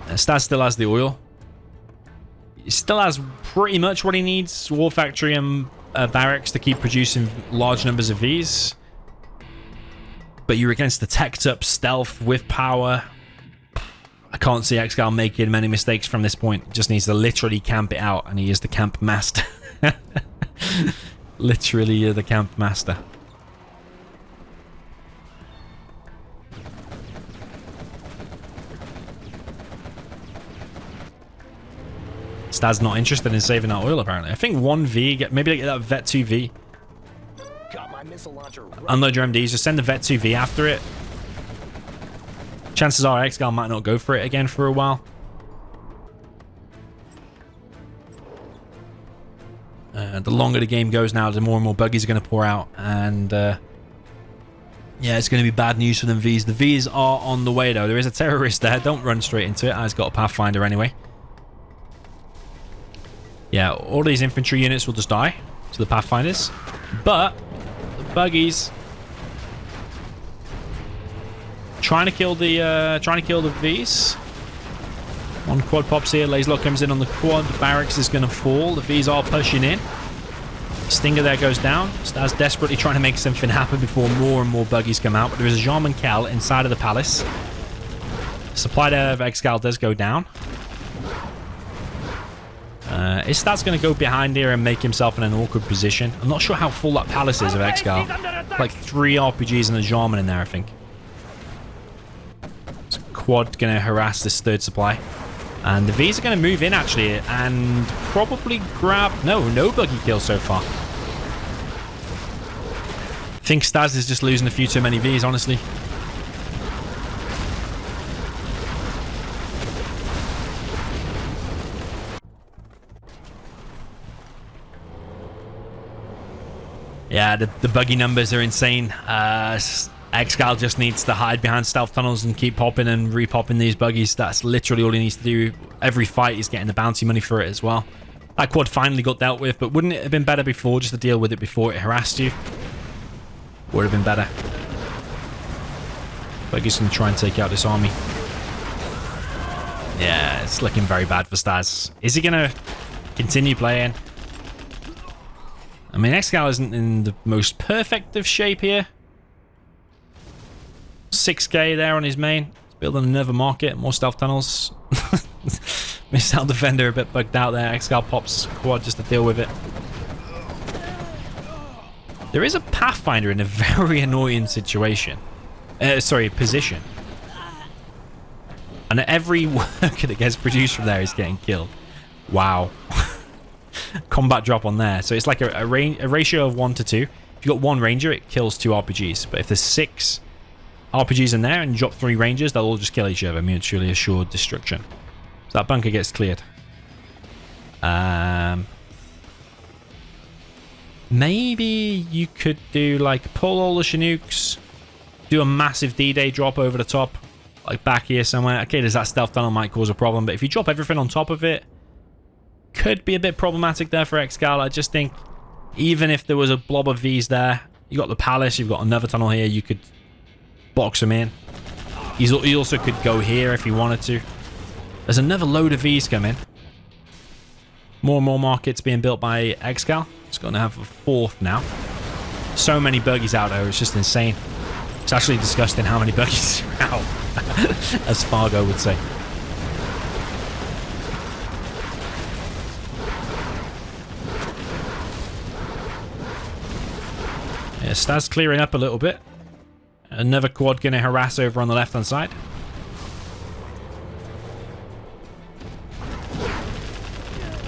StaZzz still has the oil. He still has pretty much what he needs. War Factory and barracks to keep producing large numbers of Vs. But you're against the teched up stealth with power. I can't see ExCaL making many mistakes from this point. Just needs to literally camp it out, and he is the camp master. Literally the camp master. StaZzz not interested in saving that oil, apparently. I think 1 V, maybe get that Vet 2 V. Unload your MDs, just send the Vet 2 V after it. Chances are ExCaL might not go for it again for a while. The longer the game goes now, the more and more buggies are going to pour out. And yeah, it's going to be bad news for them Vs. The Vs are on the way, though. There is a terrorist there. Don't run straight into it. I've got a Pathfinder anyway. Yeah, all these infantry units will just die to the Pathfinders. But the buggies trying to kill the Vs. One quad pops here. Laserlock comes in on the quad. The barracks is going to fall. The Vs are pushing in. Stinger there goes down. StaZzz desperately trying to make something happen before more and more buggies come out. But there is a JarmanCal inside of the palace. Supply there of ExCaL does go down. Is StaZzz going to go behind here and make himself in an awkward position? I'm not sure how full that palace is of ExCaL. Like 3 RPGs and a Jarman in there, I think. It's a quad going to harass this 3rd supply. And the Vs are going to move in, actually, and probably grab... No buggy kills so far. I think StaZzz is just losing a few too many Vs, honestly. Yeah, the buggy numbers are insane. ExCaL just needs to hide behind stealth tunnels and keep popping and repopping these buggies. That's literally all he needs to do. Every fight he's getting the bounty money for it as well. That quad finally got dealt with, but wouldn't it have been better before just to deal with it before it harassed you? Would have been better. But he's going to try and take out this army. Yeah, it's looking very bad for StaZzz. Is he going to continue playing? I mean, ExCaL isn't in the most perfect of shape here. 6k there on his main. He's building another market, more stealth tunnels. Missile defender a bit bugged out there. ExCaL pops quad just to deal with it. There is a Pathfinder in a very annoying situation. Position. And every worker that gets produced from there is getting killed. Wow. Combat drop on there. So it's like a ratio of 1 to 2. If you've got 1 ranger, it kills 2 RPGs. But if there's 6 RPGs in there and you drop 3 rangers, they'll all just kill each other. Mutually assured destruction. So that bunker gets cleared. Maybe you could do like pull all the Chinooks, do a massive D-Day drop over the top, like back here somewhere. Okay, there's that stealth tunnel might cause a problem, but if you drop everything on top of it, could be a bit problematic there for ExCaL. I just think even if there was a blob of Vs there, you got the palace, you've got another tunnel here, you could box him in. He also could go here if he wanted to. There's another load of Vs coming. More and more markets being built by ExCaL. It's going to have a 4th now. So many buggies out there, it's just insane. It's actually disgusting how many buggies are out, as Fargo would say. Yeah, StaZzz clearing up a little bit. Another quad going to harass over on the left-hand side.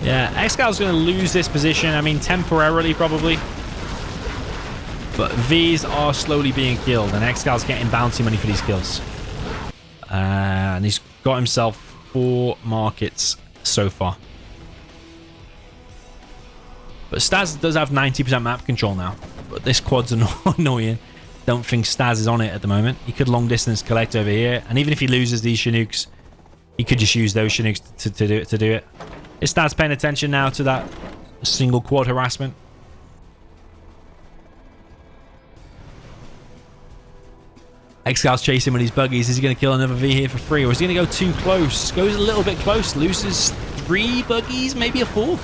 Yeah, ExCal's going to lose this position. I mean, temporarily, probably. But Vs are slowly being killed, and ExCal's getting bounty money for these kills. And he's got himself 4 markets so far. But StaZzz does have 90% map control now. But this quad's annoying. Don't think StaZzz is on it at the moment. He could long distance collect over here. And even if he loses these Chinooks, he could just use those Chinooks to do it. Is StaZzz paying attention now to that single quad harassment? ExCal's chasing with his buggies. Is he going to kill another V here for free? Or is he going to go too close? Goes a little bit close. Loses 3 buggies, maybe a 4th.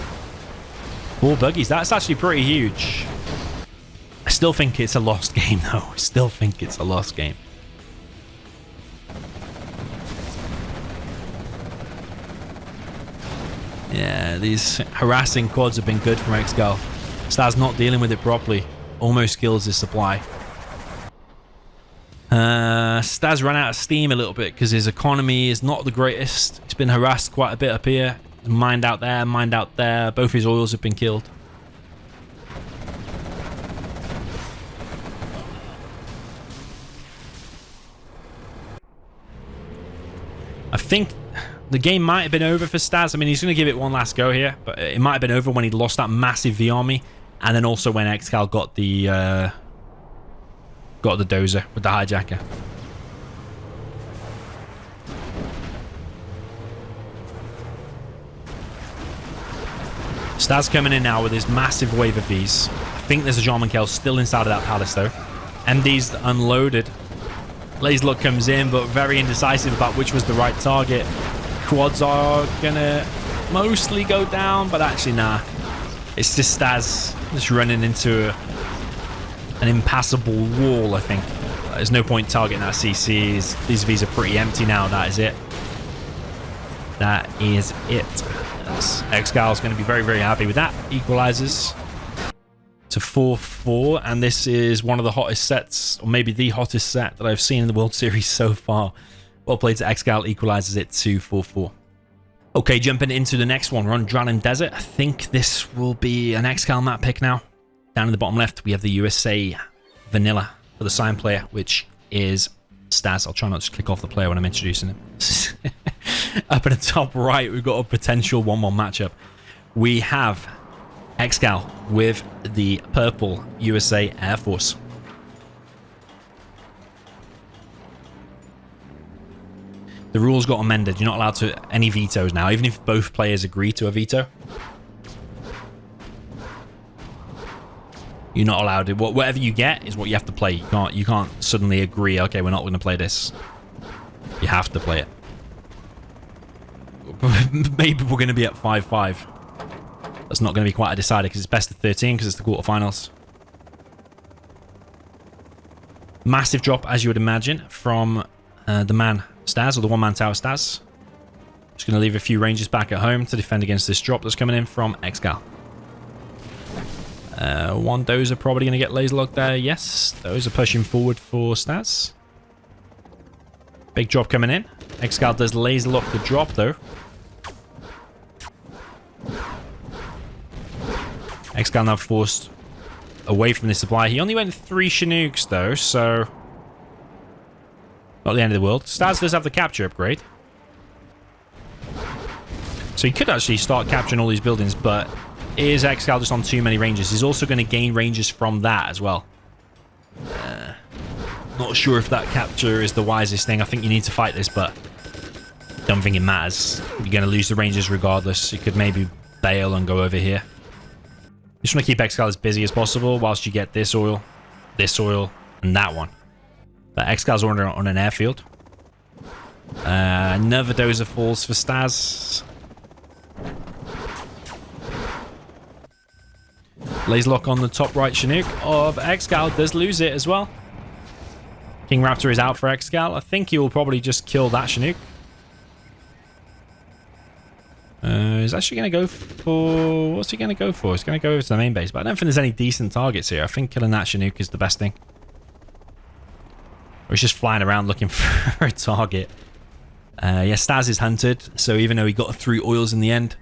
4 buggies. That's actually pretty huge. I still think it's a lost game, though. I still think it's a lost game. Yeah, these harassing quads have been good from ExCaL. StaZzz not dealing with it properly. Almost kills his supply. StaZzz ran out of steam a little bit because his economy is not the greatest. He's been harassed quite a bit up here. Mined out there, mined out there. Both his oils have been killed. I think the game might have been over for StaZzz. I mean, he's going to give it one last go here, but it might have been over when he lost that massive V army, and then also when ExCaL got the dozer with the hijacker. StaZzz coming in now with his massive wave of Vs. I think there's a Jarman Kell still inside of that palace though. MD's unloaded. Laserlock comes in, but very indecisive about which was the right target. Quads are gonna mostly go down, but actually nah. It's just StaZzz just running into an impassable wall, I think. There's no point targeting that CCs. These Vs are pretty empty now. That is it. That is it. ExCal's going to be very, very happy with that. Equalizes to 4-4, and this is one of the hottest sets, or maybe the hottest set that I've seen in the World Series so far. Well played to ExCaL, equalizes it to 4-4. Okay, jumping into the next one. We're on Badlands Desert. I think this will be an ExCaL map pick now. Down in the bottom left, we have the USA Vanilla for the sign player, which is StaZzz. I'll try not to click off the player when I'm introducing him. Up at the top right, we've got a potential 1-1 matchup. We have ExCaL with the purple USA Air Force. The rules got amended. You're not allowed to any vetoes now, even if both players agree to a veto. You're not allowed to. Whatever you get is what you have to play. You can't suddenly agree, okay, we're not going to play this. You have to play it. Maybe we're going to be at 5-5. That's not going to be quite a decider because it's best of 13 because it's the quarterfinals. Massive drop, as you would imagine, from the man StaZzz, or the one-man tower StaZzz. Just going to leave a few rangers back at home to defend against this drop that's coming in from ExCaL. One dozer probably going to get laser locked there. Yes, those are pushing forward for StaZzz. Big drop coming in. ExCaL does laser lock the drop though. ExCaL now forced away from this supply. He only went 3 Chinooks though, so not the end of the world. StaZzz does have the capture upgrade, so he could actually start capturing all these buildings, but is ExCaL just on too many ranges? He's also going to gain ranges from that as well. Not sure if that capture is the wisest thing. I think you need to fight this, but don't think it matters. You're going to lose the ranges regardless. You could maybe bail and go over here. Just want to keep ExCaL as busy as possible whilst you get this oil, and that one. But ExCal's on an airfield. Another dozer falls for StaZzz. Laser lock on the top right Chinook of ExCaL. Does lose it as well. King Raptor is out for ExCaL. I think he will probably just kill that Chinook. He's actually going to go for... What's he going to go for? He's going to go over to the main base, but I don't think there's any decent targets here. I think killing that Chinook is the best thing. Or he's just flying around looking for a target. Yeah, StaZzz is hunted, so even though he got 3 oils in the end...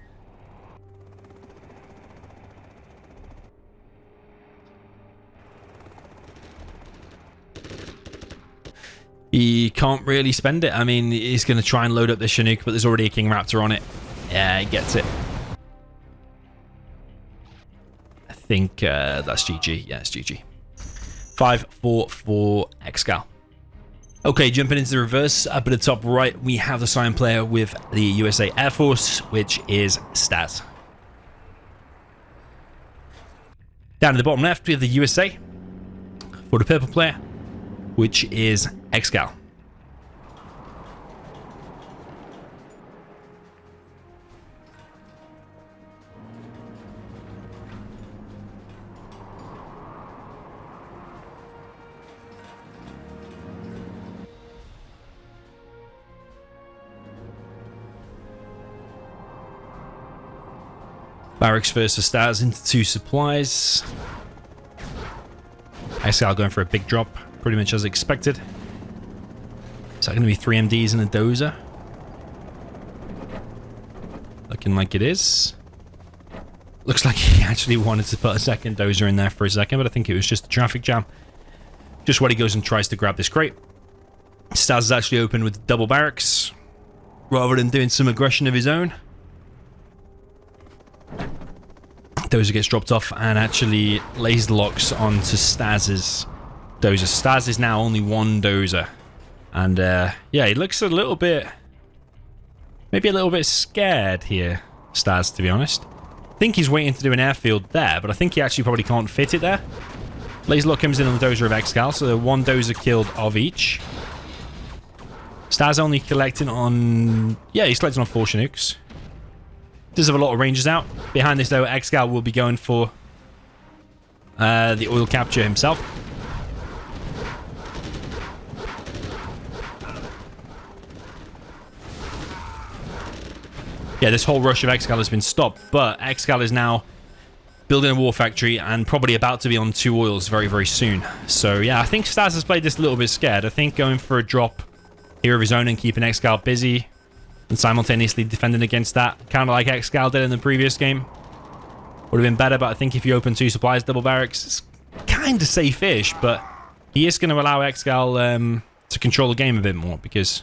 he can't really spend it. I mean, he's going to try and load up the Chinook, but there's already a King Raptor on it. Yeah, he gets it. I think that's GG. Yeah, it's GG. 5-4 for ExCaL. Okay, jumping into the reverse. Up at the top right, we have the Cyan player with the USA Air Force, which is StaZzz. Down at the bottom left, we have the USA for the purple player, which is ExCaL. Barracks first for StaZzz into 2 supplies. ExCaL going for a big drop, pretty much as expected. Is that going to be 3 MDs and a dozer? Looking like it is. Looks like he actually wanted to put a second dozer in there for a second, but I think it was just a traffic jam. Just when he goes and tries to grab this crate. StaZzz is actually open with double barracks, rather than doing some aggression of his own. Dozer gets dropped off and actually laser locks onto StaZzz's dozer. StaZzz is now only 1 dozer. And yeah, he looks a little bit... maybe a little bit scared here, StaZzz, to be honest. I think he's waiting to do an airfield there, but I think he actually probably can't fit it there. Laser lock comes in on the dozer of ExCaL, so 1 dozer killed of each. StaZzz only collecting on... yeah, he's collecting on 4 Chinooks. Does have a lot of rangers out. Behind this, though, ExCaL will be going for the oil capture himself. Yeah, this whole rush of ExCaL has been stopped, but ExCaL is now building a war factory and probably about to be on 2 oils very, very soon. So, yeah, I think StaZzz has played this a little bit scared. I think going for a drop here of his own and keeping ExCaL busy and simultaneously defending against that, kind of like ExCaL did in the previous game, would have been better. But I think if you open 2 supplies, double barracks, it's kind of safe-ish, but he is going to allow ExCaL to control the game a bit more because,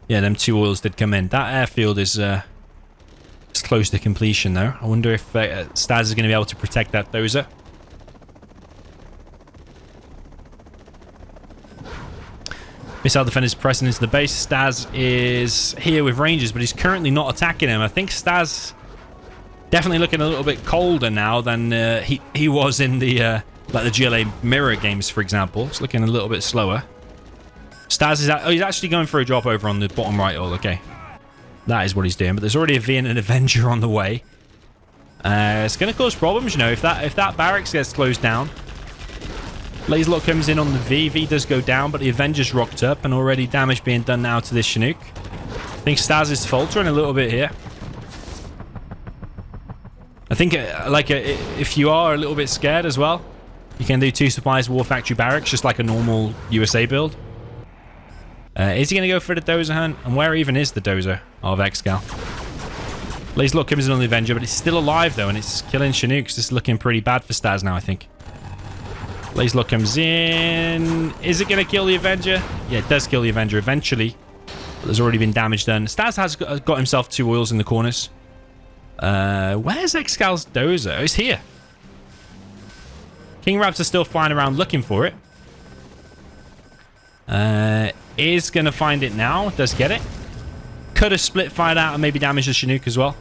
yeah, them 2 oils did come in. That airfield is it's close to completion, though. I wonder if StaZzz is going to be able to protect that dozer. Missile defenders pressing into the base. StaZzz is here with rangers, but he's currently not attacking him. I think StaZzz Definitely looking a little bit colder now than he was in the like the GLA mirror games, for example. It's looking a little bit slower. StaZzz is he's actually going for a drop over on the bottom right. Oh, okay. That is what he's doing. But there's already a V and an Avenger on the way. It's going to cause problems, you know, if that barracks gets closed down. LaserLock comes in on the V. V does go down, but the Avenger's rocked up and already damage being done now to this Chinook. I think StaZzz is faltering a little bit here. I think, if you are a little bit scared as well, you can do 2 supplies War Factory Barracks, just like a normal USA build. Is he going to go for the Dozer hunt? And where even is the Dozer of ExCaL? LaserLock comes in on the Avenger, but it's still alive, though, and it's killing Chinooks. This is looking pretty bad for StaZzz now, I think. LaserLock comes in. Is it going to kill the Avenger? Yeah, it does kill the Avenger eventually. But there's already been damage done. StaZzz has got himself 2 oils in the corners. Where's ExCaL's Dozer? Oh, it's here. King Raptor's still flying around looking for it. Is going to find it now. Does get it. Could have split fired out and maybe damaged the Chinook as well.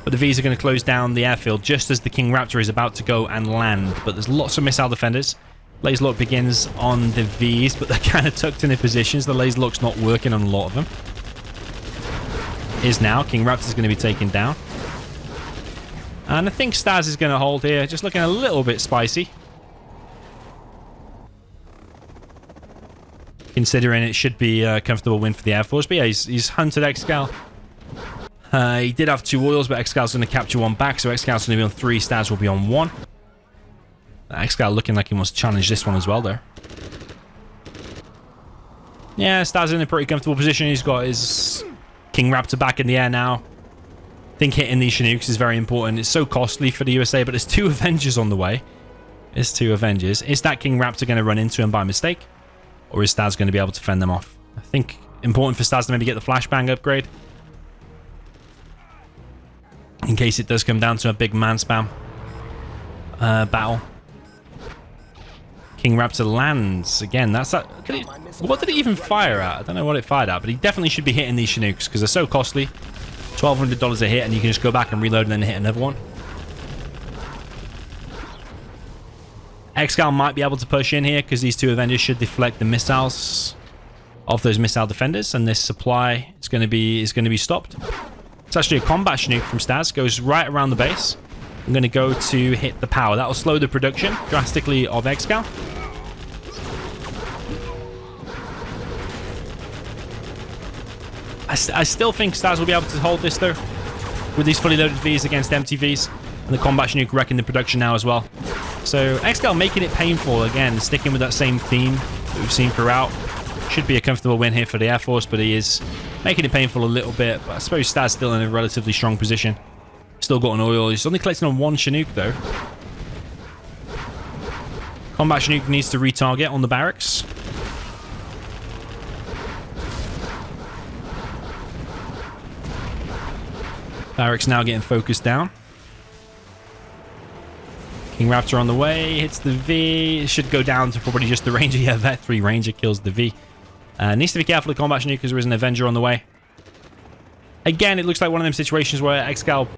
But the Vs are going to close down the airfield just as the King Raptor is about to go and land. But there's lots of missile defenders. LaserLock begins on the Vs, but they're kind of tucked in their positions. The LaserLock's not working on a lot of them. Is now. King Raptor's going to be taken down. And I think StaZzz is going to hold here. Just looking a little bit spicy. Considering it should be a comfortable win for the Air Force. But yeah, he's hunted ExCaL. He did have 2 oils, but ExCal's going to capture 1 back. So ExCal's going to be on 3. StaZzz will be on 1. ExCaL looking like he wants to challenge this one as well, though. Yeah, StaZzz in a pretty comfortable position. He's got his King Raptor back in the air now. I think hitting these Chinooks is very important. It's so costly for the USA, but there's 2 Avengers on the way. There's 2 Avengers. Is that King Raptor going to run into him by mistake? Or is StaZzz going to be able to fend them off? I think important for StaZzz to maybe get the flashbang upgrade. In case it does come down to a big man spam battle. King Raptor lands. Again, that's that. What did it even fire at? I don't know what it fired at, but he definitely should be hitting these Chinooks because they're so costly. $1,200 a hit, and you can just go back and reload and then hit another one. ExCaL might be able to push in here because these 2 Avengers should deflect the missiles of those missile defenders, and this supply is going to be stopped. It's actually a combat Chinook from StaZzz. Goes right around the base. I'm going to go to hit the power. That will slow the production drastically of ExCaL. I still think StaZzz will be able to hold this, though, with these fully loaded Vs against empty Vs. And the combat Chinook wrecking the production now as well. So ExCaL making it painful again, sticking with that same theme that we've seen throughout. Should be a comfortable win here for the Air Force, but he is making it painful a little bit. But I suppose StaZzz still in a relatively strong position. Still got an oil. He's only collecting on 1 Chinook, though. Combat Chinook needs to retarget on the barracks. Barracks now getting focused down. King Raptor on the way, hits the V. It should go down to probably just the Ranger. Yeah, Vet 3 Ranger kills the V. Needs to be careful of combat Chinook because there is an Avenger on the way. Again, it looks like one of them situations where ExCaL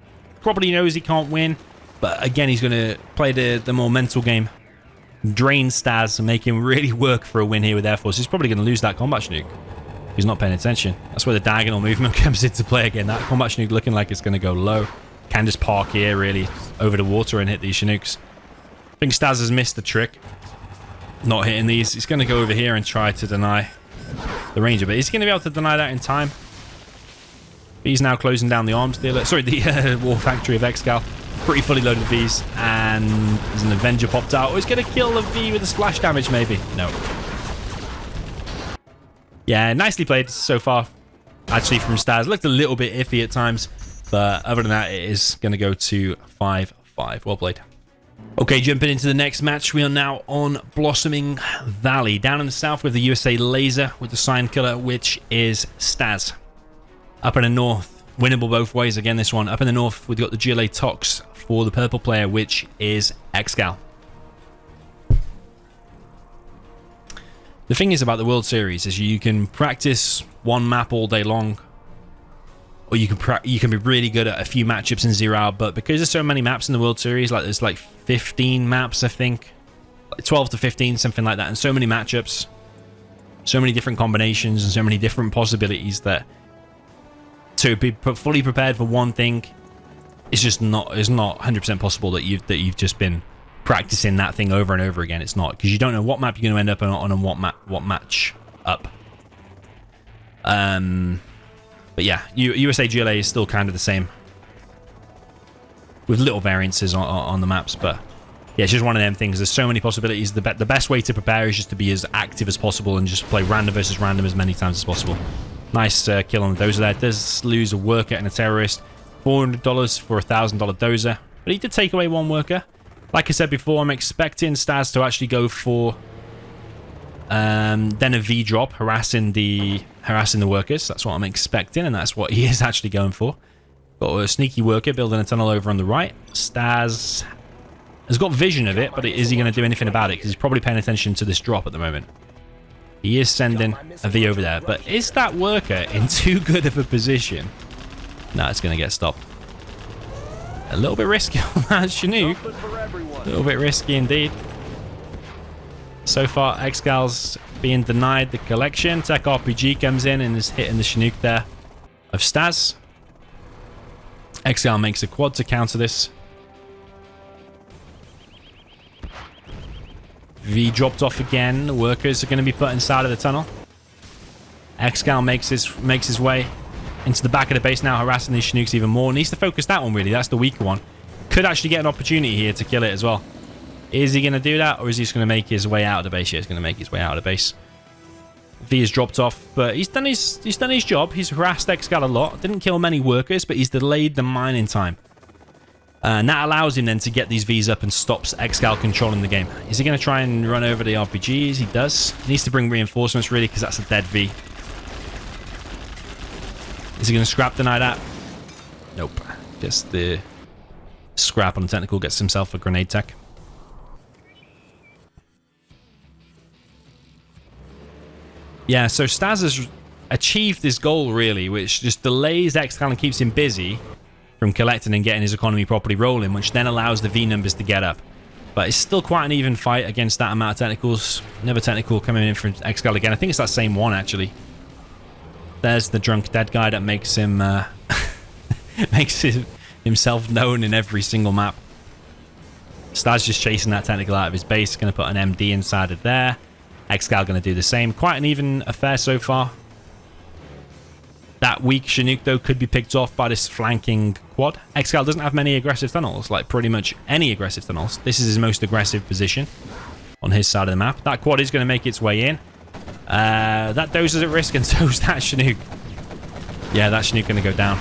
probably knows he can't win. But again, he's going to play the more mental game. Drain StaZzz and make him really work for a win here with Air Force. He's probably going to lose that combat Chinook. He's not paying attention. That's where the diagonal movement comes into play again. That combat Chinook looking like it's going to go low. Can just park here, really, over the water and hit these Chinooks. I think StaZzz has missed the trick. Not hitting these. He's going to go over here and try to deny the Ranger. But is he going to be able to deny that in time? He's now closing down the arms dealer. Sorry, the War Factory of ExCaL. Pretty fully loaded Vs. And there's an Avenger popped out. Oh, he's going to kill the V with the splash damage, maybe. No. Yeah, nicely played so far, actually, from StaZzz. Looked a little bit iffy at times, but other than that, it is going to go to 5-5. Well played. Okay, jumping into the next match, we are now on Blossoming Valley. Down in the south with the USA Laser with the sign killer, which is StaZzz. Up in the north, winnable both ways again, this one. Up in the north, we've got the GLA Tox for the purple player, which is ExCaL. The thing is about the World Series is you can practice one map all day long or you can be really good at a few matchups in 0-hour. But because there's so many maps in the World Series, like there's like 15 maps, I think, like 12 to 15, something like that, and so many matchups, so many different combinations, and so many different possibilities that to be fully prepared for one thing is just not 100% possible. That you've just been practicing that thing over and over again. It's not, because you don't know what map you're going to end up on and what match up. But yeah, USA GLA is still kind of the same, with little variances on the maps. But yeah, it's just one of them things. There's so many possibilities. The best way to prepare is just to be as active as possible and just play random versus random as many times as possible. Nice kill on the dozer there. Does lose a worker and a terrorist. $400 for a $1,000 dozer, but he did take away one worker. Like I said before, I'm expecting StaZzz to actually go for then a V drop, harassing the workers. That's what I'm expecting, and that's what he is actually going for. Got a sneaky worker building a tunnel over on the right. StaZzz has got vision of it, but is he going to do anything about it? Because he's probably paying attention to this drop at the moment. He is sending a V over there, but is that worker in too good of a position? No, it's going to get stopped. A little bit risky on that Chinook. A little bit risky indeed. So far, ExCaL's being denied the collection. Tech RPG comes in and is hitting the Chinook there of StaZzz. ExCaL makes a quad to counter this. V dropped off again. The workers are going to be put inside of the tunnel. ExCaL makes his way into the back of the base now, harassing these Chinooks even more. Needs to focus that one, really. That's the weaker one. Could actually get an opportunity here to kill it as well. Is he going to do that, or is he just going to make his way out of the base? Yeah, he's going to make his way out of the base. V has dropped off, but he's done his job. He's harassed ExCaL a lot. Didn't kill many workers, but he's delayed the mining time. And that allows him then to get these Vs up and stops ExCaL controlling the game. Is he going to try and run over the RPGs? He does. He needs to bring reinforcements, really, because that's a dead V. Is he going to scrap deny that? Nope. Just the scrap on the technical, gets himself a grenade tech. Yeah, so StaZzz has achieved this goal, really, which just delays ExCaL and keeps him busy from collecting and getting his economy properly rolling, which then allows the V numbers to get up. But it's still quite an even fight against that amount of technicals. Another technical coming in from ExCaL again. I think it's that same one, actually. There's the drunk dead guy that makes him himself known in every single map. StaZzz just chasing that technical out of his base. Going to put an MD inside of there. ExCaL going to do the same. Quite an even affair so far. That weak Chinook, though, could be picked off by this flanking quad. ExCaL doesn't have many aggressive tunnels, like pretty much any aggressive tunnels. This is his most aggressive position on his side of the map. That quad is going to make its way in. That dozer's at risk, and so's that Chinook. Yeah, that Chinook going to go down.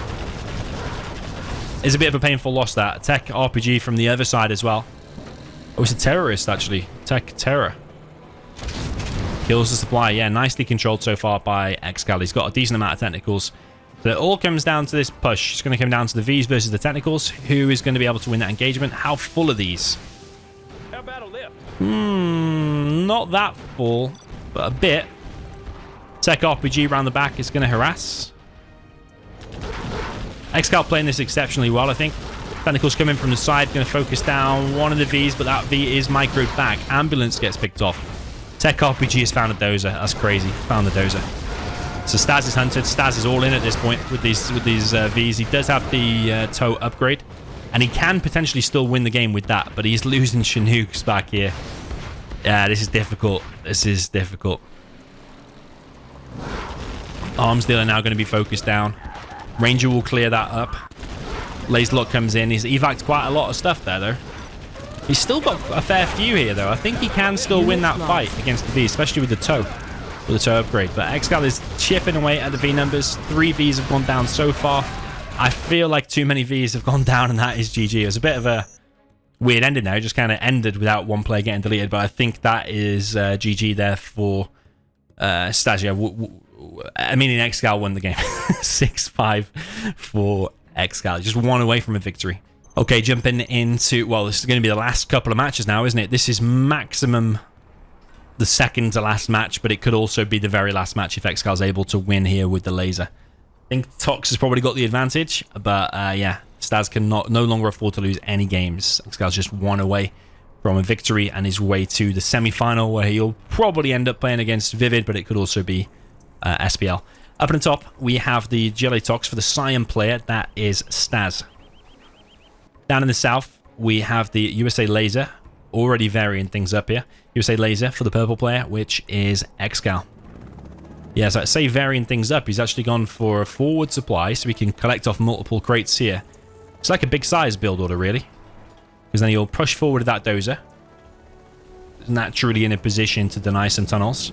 It's a bit of a painful loss, that. Tech RPG from the other side as well. Oh, it's a terrorist, actually. Tech terror. Kills the supply. Yeah, nicely controlled so far by ExCaL. He's got a decent amount of technicals. So it all comes down to this push. It's going to come down to the Vs versus the technicals. Who is going to be able to win that engagement? How full are these? How about a lift? Not that full, but a bit. Tech RPG around the back is going to harass. ExCaL playing this exceptionally well, I think. Technicals coming from the side, going to focus down one of the Vs, but that V is microed back. Ambulance gets picked off. Tech RPG has found a dozer. That's crazy. Found the dozer. So StaZzz is hunted. StaZzz is all in at this point with these Vs. He does have the tow upgrade, and he can potentially still win the game with that, but he's losing Chinooks back here. Yeah, this is difficult. This is difficult. Arms dealer now going to be focused down. Ranger will clear that up. Laserlock comes in. He's evac'd quite a lot of stuff there, though. He's still got a fair few here, though. I think he can still win that fight against the V, especially with the tow upgrade. But ExCaL is chipping away at the V numbers. 3 Vs have gone down so far. I feel like too many Vs have gone down, and that is GG. It was a bit of a weird ending there. It just kind of ended without one player getting deleted, but I think that is GG there for StaZzz. I mean, ExCaL won the game. 6-5 for ExCaL. Just one away from a victory. Okay, jumping into... Well, this is going to be the last couple of matches now, isn't it? This is maximum the second to last match, but it could also be the very last match if ExCaL's able to win here with the laser. think Tox has probably got the advantage, but yeah, StaZzz can no longer afford to lose any games. ExCaL's just one away from a victory and his way to the semi-final, where he'll probably end up playing against Vivid, but it could also be SPL. Up in the top, we have the GLA Tox for the Cyan player. That is StaZzz. Down in the south, we have the USA Laser, already varying things up here. USA Laser for the purple player, which is ExCaL. Yeah, so I say varying things up. He's actually gone for a forward supply, so we can collect off multiple crates here. It's like a big size build order, really. Because then he'll push forward that dozer. Naturally in a position to deny some tunnels.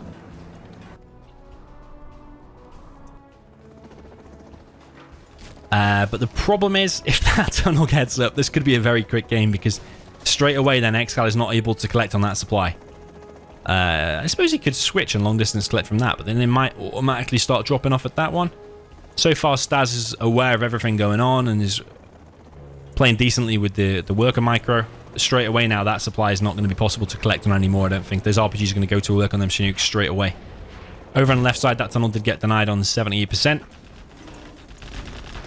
But the problem is, if that tunnel gets up, this could be a very quick game, because straight away then ExCaL is not able to collect on that supply. I suppose he could switch and long distance collect from that, but then they might automatically start dropping off at that one. So far, StaZzz is aware of everything going on and is playing decently with the worker micro. Straight away now, that supply is not going to be possible to collect on anymore, I don't think. Those RPGs are going to go to work on them Chinooks straight away. Over on the left side, that tunnel did get denied on 70%.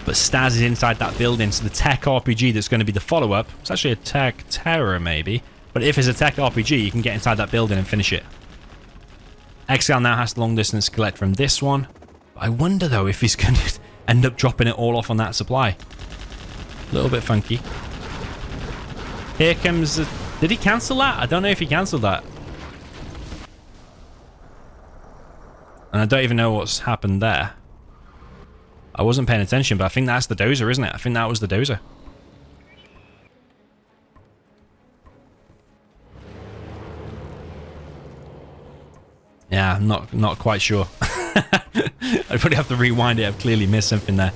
But StaZzz is inside that building, so the tech RPG that's going to be the follow-up, it's actually a tech terror maybe, but if it's a tech RPG, you can get inside that building and finish it. ExCaL now has to long distance collect from this one. I wonder though if he's going to end up dropping it all off on that supply. A little bit funky. Here comes... did he cancel that? I don't know if he cancelled that. And I don't even know what's happened there. I wasn't paying attention, but I think that's the dozer, isn't it? I think that was the dozer. Yeah, I'm not quite sure. I'd probably have to rewind it. I've clearly missed something there.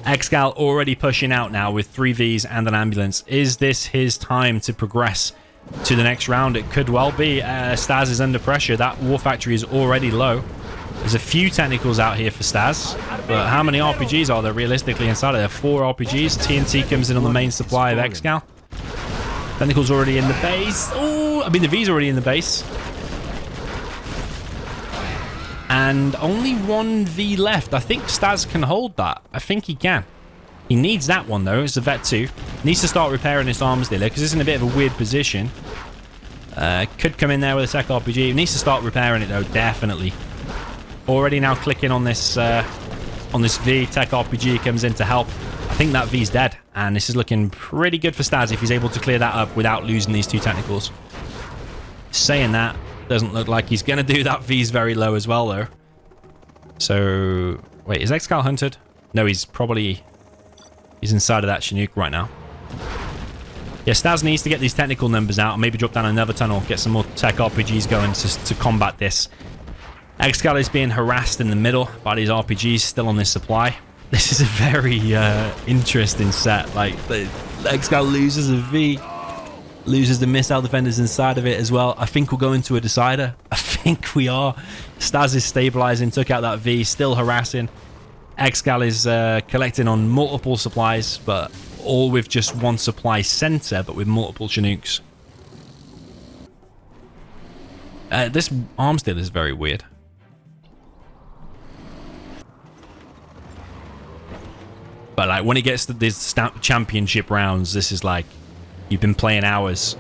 ExCaL already pushing out now with 3 Vs and an ambulance. Is this his time to progress to the next round? It could well be. StaZzz is under pressure. That war factory is already low. There's a few technicals out here for StaZzz, but how many RPGs are there realistically inside of there? 4 RPGs. TNT comes in on the main supply of ExCaL. Technicals already in the base. Oh, I mean the V's already in the base. And only 1 V left. I think StaZzz can hold that. I think he can. He needs that one though. It's a Vet 2. Needs to start repairing his arms dealer because it's in a bit of a weird position. Could come in there with a tech RPG. He needs to start repairing it though, definitely. Already now clicking on this V. Tech RPG comes in to help. I think that V's dead. And this is looking pretty good for StaZzz if he's able to clear that up without losing these 2 technicals. Saying that, doesn't look like he's going to do that. V's very low as well though. So, wait, is ExCaL hunted? No, he's inside of that Chinook right now. Yeah, StaZzz needs to get these technical numbers out and maybe drop down another tunnel, get some more tech RPGs going to combat this. ExCaL is being harassed in the middle by these RPGs still on this supply. This is a very interesting set. Like, ExCaL loses a V, loses the missile defenders inside of it as well. I think we'll go into a decider. I think we are. StaZzz is stabilizing, took out that V, still harassing. ExCaL is collecting on multiple supplies, but all with just 1 supply center, but with multiple Chinooks. This arms deal is very weird. But like when it gets to these championship rounds, this is like you've been playing hours.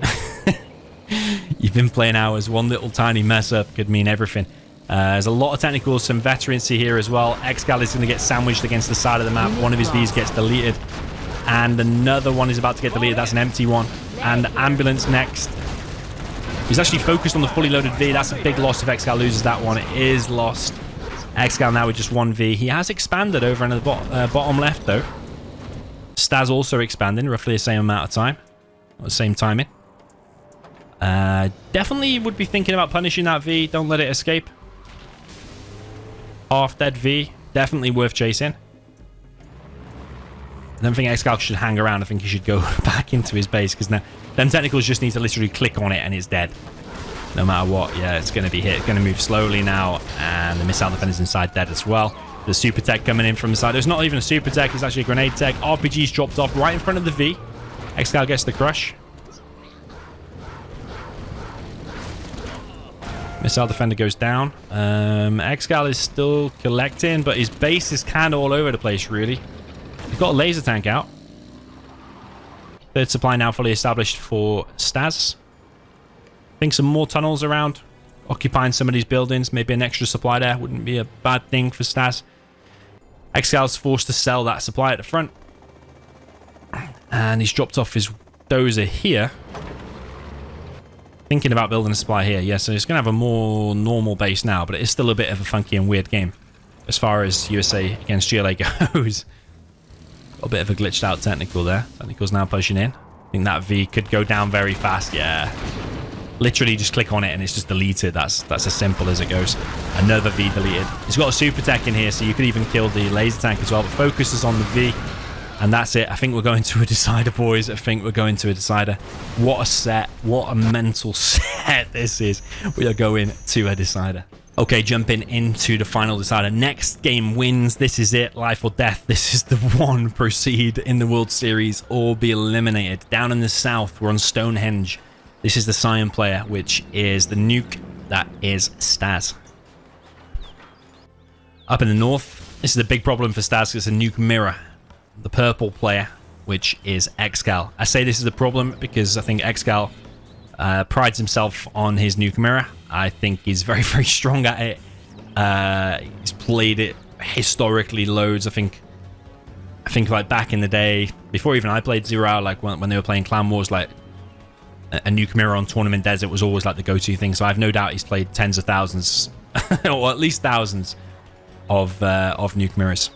You've been playing hours. One little tiny mess up could mean everything. There's a lot of technicals, some veterancy here as well. ExCaL is going to get sandwiched against the side of the map. One of his Vs gets deleted. And another one is about to get deleted. That's an empty one. And ambulance next. He's actually focused on the fully loaded V. That's a big loss if ExCaL loses that one. It is lost. ExCaL now with just 1 V. He has expanded over in the bottom left though. StaZzz also expanding, roughly the same amount of time. Or the same timing. Definitely would be thinking about punishing that V. Don't let it escape. Half dead V. Definitely worth chasing. I don't think ExCaL should hang around. I think he should go back into his base because now them technicals just need to literally click on it and it's dead. No matter what. Yeah, it's going to be hit. It's going to move slowly now. And the missile defender's inside dead as well. The super tech coming in from the side. There's not even a super tech. It's actually a grenade tech. RPG's dropped off right in front of the V. ExCaL gets the crush. Missile defender goes down. ExCaL is still collecting, but his base is kind of all over the place, really. He's got a laser tank out. Third supply now fully established for StaZzz. I think some more tunnels around, occupying some of these buildings. Maybe an extra supply there wouldn't be a bad thing for StaZzz. ExCaL's forced to sell that supply at the front. And he's dropped off his dozer here. Thinking about building a supply here. Yeah, so he's going to have a more normal base now, but it is still a bit of a funky and weird game as far as USA against GLA goes. Got a bit of a glitched out technical there. Technical's now pushing in. I think that V could go down very fast. Yeah. Literally just click on it and it's just deleted. That's as simple as it goes. Another V deleted. He's got a super tech in here, so you could even kill the laser tank as well, but focus is on the V. And that's it. I think we're going to a decider, boys. I think we're going to a decider. What a set. What a mental set this is. We are going to a decider. Okay, jumping into the final decider. Next game wins. This is it. Life or death. This is the one. Proceed in the World Series or be eliminated. Down in the south, we're on Stonehenge. This is the Scion player, which is the nuke. That is StaZzz. Up in the north, this is a big problem for StaZzz. It's a nuke mirror. The purple player, which is ExCaL. I say this is the problem because I think ExCaL prides himself on his nuke mirror. I think he's very, very strong at it. He's played it historically loads. I think like back in the day, before even I played 0 Hour, like when they were playing Clan Wars, like a nuke mirror on Tournament Desert was always like the go-to thing. So I have no doubt he's played tens of thousands, or at least thousands of nuke mirrors.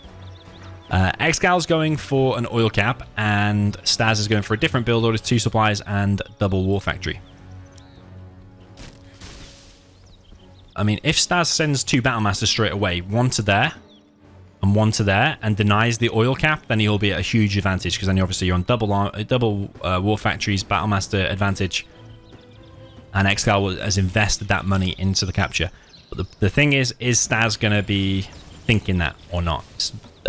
ExCal's going for an oil cap, and StaZzz is going for a different build order, 2 supplies and double war factory. I mean, if StaZzz sends 2 Battlemasters straight away, one to there and one to there, and denies the oil cap, then he'll be at a huge advantage, because then obviously you're on double war factories, Battlemaster advantage, and ExCaL has invested that money into the capture. But the thing is StaZzz going to be thinking that or not?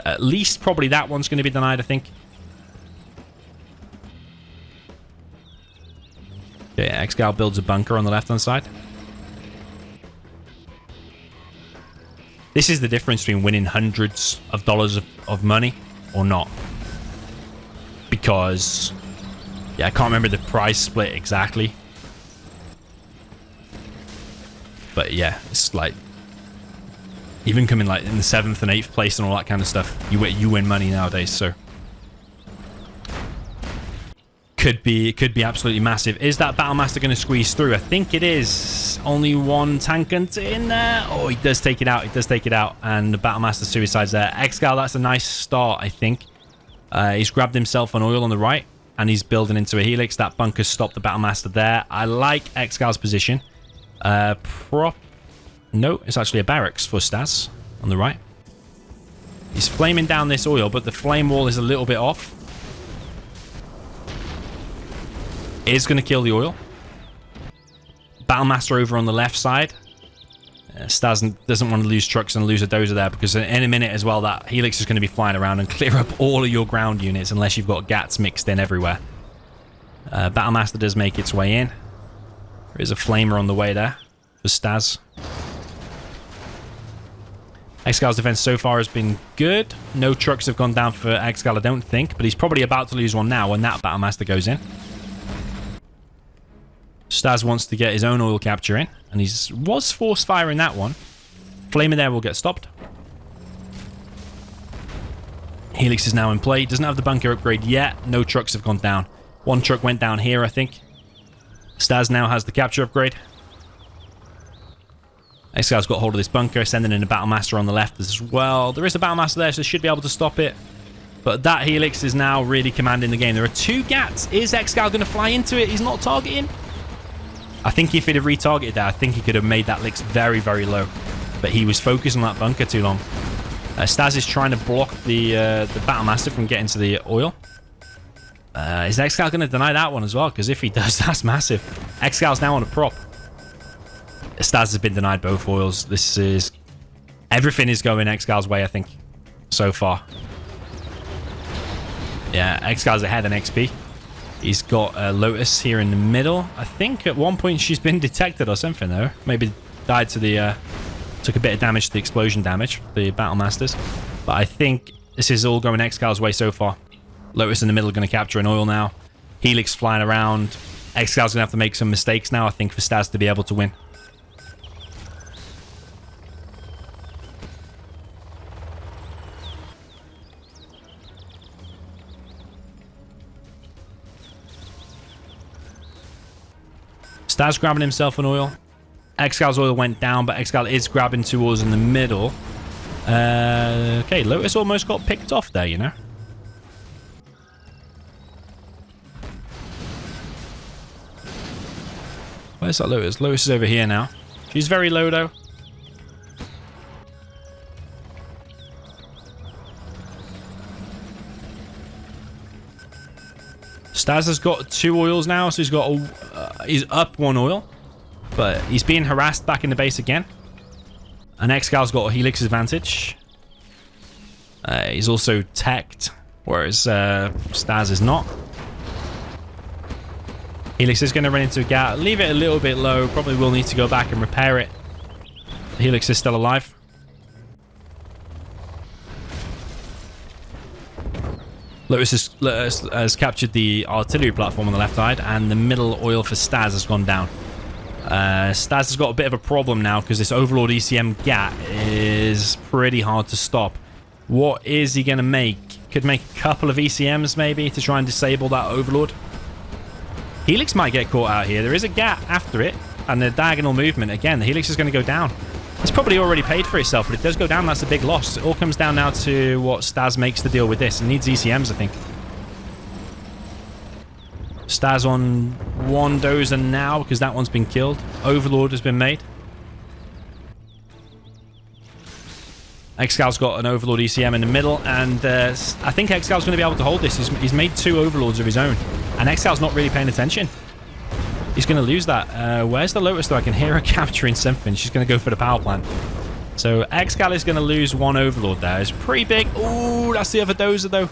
At least probably that one's going to be denied, I think. Okay, ExCaL builds a bunker on the left-hand side. This is the difference between winning hundreds of dollars of money or not. Because, yeah, I can't remember the prize split exactly. But yeah, it's like, even coming like in the 7th and 8th place and all that kind of stuff, you win money nowadays. So could be absolutely massive. Is that Battlemaster going to squeeze through? I think it is. Only one tankant in there. Oh, he does take it out. He does take it out, and the Battlemaster suicides there. ExCaL, that's a nice start, I think. He's grabbed himself an oil on the right, and he's building into a helix. That bunker stopped the Battlemaster there. I like ExCal's position. No, it's actually a barracks for StaZzz on the right. He's flaming down this oil, but the flame wall is a little bit off. Is going to kill the oil. Battlemaster over on the left side. StaZzz doesn't want to lose trucks and lose a dozer there, because in a minute as well, that helix is going to be flying around and clear up all of your ground units unless you've got GATs mixed in everywhere. Battlemaster does make its way in. There is a flamer on the way there for StaZzz. ExCal's defense so far has been good. No trucks have gone down for ExCaL, I don't think, but he's probably about to lose one now when that Battlemaster goes in. StaZzz wants to get his own oil capture in, and he was force firing that one. Flamer there will get stopped. Helix is now in play. Doesn't have the bunker upgrade yet. No trucks have gone down. One truck went down here, I think. StaZzz now has the capture upgrade. ExCal's got hold of this bunker, sending in a Battlemaster on the left as well. There is a Battlemaster there, so they should be able to stop it. But that helix is now really commanding the game. There are 2 GATs. Is ExCaL going to fly into it? He's not targeting. I think if he'd have retargeted that, I think he could have made that helix very, very low. But he was focused on that bunker too long. StaZzz is trying to block the Battlemaster from getting to the oil. Is ExCaL going to deny that one as well? Because if he does, that's massive. ExCal's now on a prop. StaZzz has been denied both oils. This is... Everything is going ExCal's way, I think, so far. Yeah, ExCal's ahead in XP. He's got a Lotus here in the middle. I think at one point she's been detected or something, though. Maybe died to the... took a bit of damage to the explosion damage, the Battle Masters. But I think this is all going ExCaL's way so far. Lotus in the middle going to capture an oil now. Helix flying around. ExCaL's going to have to make some mistakes now, I think, for StaZzz to be able to win. StaZzz grabbing himself an oil. ExCaL's oil went down, but ExCaL is grabbing 2 oils in the middle. Okay, Lotus almost got picked off there, you know. Where's that Lotus? Lotus is over here now. She's very low, though. StaZzz has got 2 oils now, so he's up 1 oil. But he's being harassed back in the base again. And ExCaL's got a Helix advantage. He's also teched, whereas StaZzz is not. Helix is going to run into a gap. Leave it a little bit low. Probably will need to go back and repair it. The Helix is still alive. Lotus has captured the artillery platform on the left side, and the middle oil for StaZzz has gone down. StaZzz has got a bit of a problem now because this Overlord ECM gap is pretty hard to stop. What is he going to make? Could make a couple of ECMs maybe to try and disable that Overlord. Helix might get caught out here. There is a gap after it and the diagonal movement. Again, the Helix is going to go down. It's probably already paid for itself, but it does go down. That's a big loss. It all comes down now to what StaZzz makes to deal with this. It needs ECMs, I think. StaZzz on 1 dozer now because that one's been killed. Overlord has been made. ExCaL's got an Overlord ECM in the middle, and I think ExCaL's going to be able to hold this. He's made 2 Overlords of his own, and ExCaL's not really paying attention. He's going to lose that. Where's the Lotus, though? I can hear her capturing something. She's going to go for the power plant. So ExCaL is going to lose 1 Overlord there. It's pretty big. Ooh, that's the other dozer, though.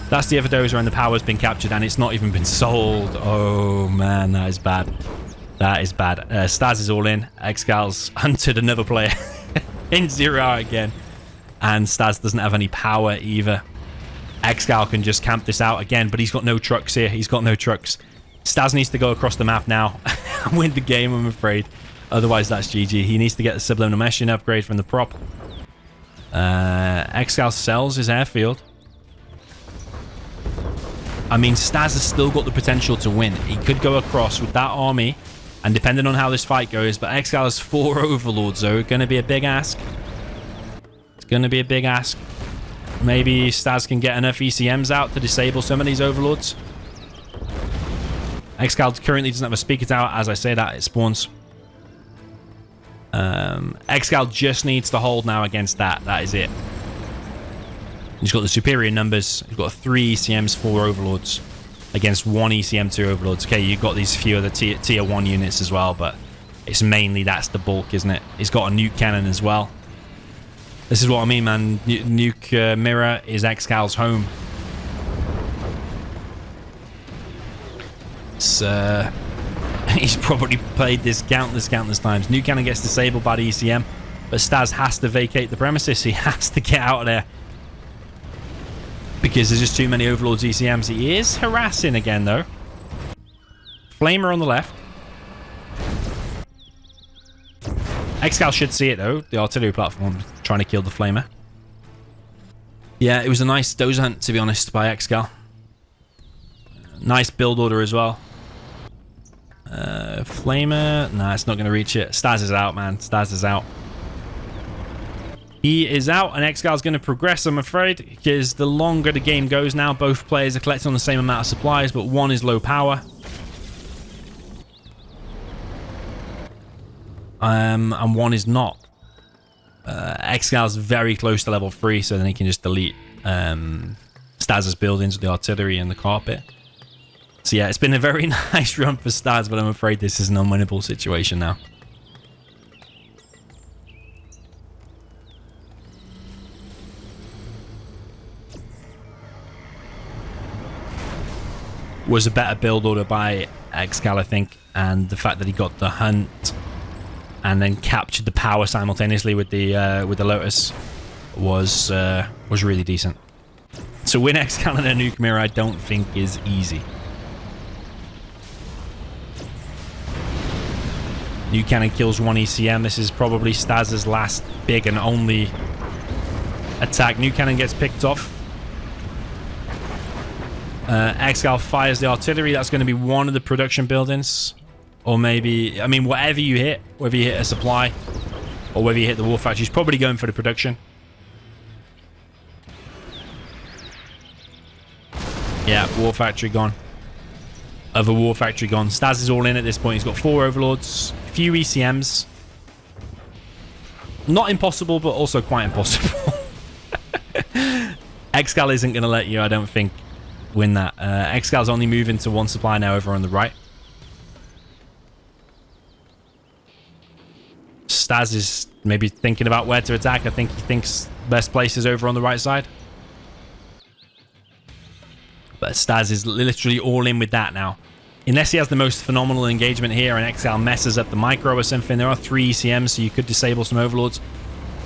That's the other dozer, and the power's been captured, and it's not even been sold. Oh, man, that is bad. That is bad. StaZzz is all in. ExCaL's hunted another player in 0 hour again. And StaZzz doesn't have any power either. ExCaL can just camp this out again, but he's got no trucks here. He's got no trucks. StaZzz needs to go across the map now and win the game, I'm afraid. Otherwise, that's GG. He needs to get the subliminal meshing upgrade from the prop. ExCaL sells his airfield. I mean, StaZzz has still got the potential to win. He could go across with that army, and depending on how this fight goes, but ExCaL has 4 Overlords, so going to be a big ask. It's going to be a big ask. Maybe StaZzz can get enough ECMs out to disable some of these Overlords. ExCaL currently doesn't have a speaker tower. As I say that, it spawns. ExCaL just needs to hold now against that. That is it. He's got the superior numbers. He's got 3 ECMs, 4 Overlords against 1 ECM, 2 Overlords. Okay, you've got these few other tier 1 units as well, but it's mainly that's the bulk, isn't it? He's got a nuke cannon as well. This is what I mean, man. Nuke mirror is ExCaL's home. It's, he's probably played this countless times. Nuke cannon gets disabled by the ECM, but StaZzz has to vacate the premises. He has to get out of there because there's just too many Overlords ECMs. He is harassing again, though. Flamer on the left. ExCaL should see it, though. The artillery platform trying to kill the Flamer. Yeah, it was a nice dozer hunt, to be honest, by ExCaL. Nice build order as well. Flamer. Nah, it's not going to reach it. StaZzz is out, man. StaZzz is out. He is out, and ExCaL's going to progress, I'm afraid, because the longer the game goes now, both players are collecting on the same amount of supplies, but one is low power. And one is not. ExCaL's very close to level 3, so then he can just delete StaZzz's buildings with the artillery and the carpet. So yeah, it's been a very nice run for StaZzz, but I'm afraid this is an unwinnable situation now. Was a better build order by ExCaL, I think, and the fact that he got the hunt and then captured the power simultaneously with the Lotus was really decent. So win ExCaL and a nuke mirror I don't think is easy. New cannon kills 1 ECM. This is probably StaZzz's last big and only attack. New cannon gets picked off. ExCaL fires the artillery. That's going to be one of the production buildings. Or maybe, I mean, whatever you hit, whether you hit a supply or whether you hit the war factory, he's probably going for the production. Yeah, war factory gone. Other war factory gone. StaZzz is all in at this point. He's got 4 overlords, few ECMs. Not impossible, but also quite impossible. ExCaL isn't going to let you, I don't think, win that. ExCal's only moving to 1 supply now over on the right. StaZzz is maybe thinking about where to attack. I think he thinks best place is over on the right side. But StaZzz is literally all in with that now. Unless he has the most phenomenal engagement here and ExCaL messes up the micro or something. There are 3 ECMs, so you could disable some overlords.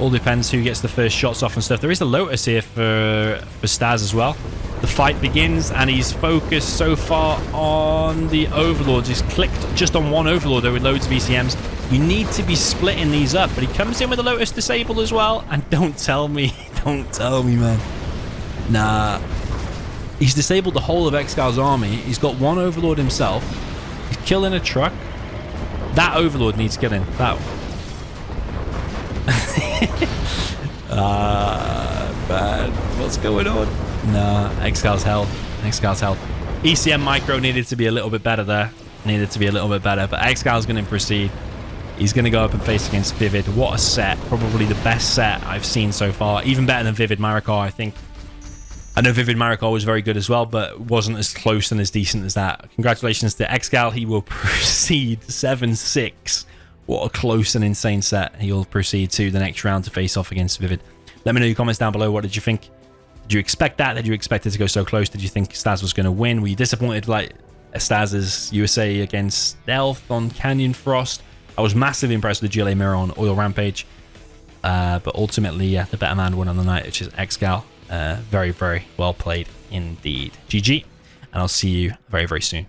All depends who gets the first shots off and stuff. There is a Lotus here for StaZzz as well. The fight begins, and he's focused so far on the overlords. He's clicked just on 1 overlord, though, with loads of ECMs. You need to be splitting these up, but he comes in with a Lotus disabled as well. And don't tell me, man. Nah. He's disabled the whole of ExCal's army. He's got 1 overlord himself. He's killing a truck. That overlord needs killing. That. Man. What's going on? Nah, ExCal's hell. ExCal's hell. ECM micro needed to be a little bit better there. Needed to be a little bit better. But ExCal's going to proceed. He's going to go up and face against Vivid. What a set. Probably the best set I've seen so far. Even better than Vivid Marikar, I think. I know Vivid Marikar was very good as well, but wasn't as close and as decent as that. Congratulations to ExCaL. He will proceed 7-6. What a close and insane set. He'll proceed to the next round to face off against Vivid. Let me know in your comments down below. What did you think? Did you expect that? Did you expect it to go so close? Did you think StaZzz was going to win? Were you disappointed like StaZzz's USA against Stealth on Canyon Frost? I was massively impressed with the GLA mirror on Oil Rampage. But ultimately, yeah, the better man won on the night, which is ExCaL. Very, very well played indeed. GG. And I'll see you very, very soon.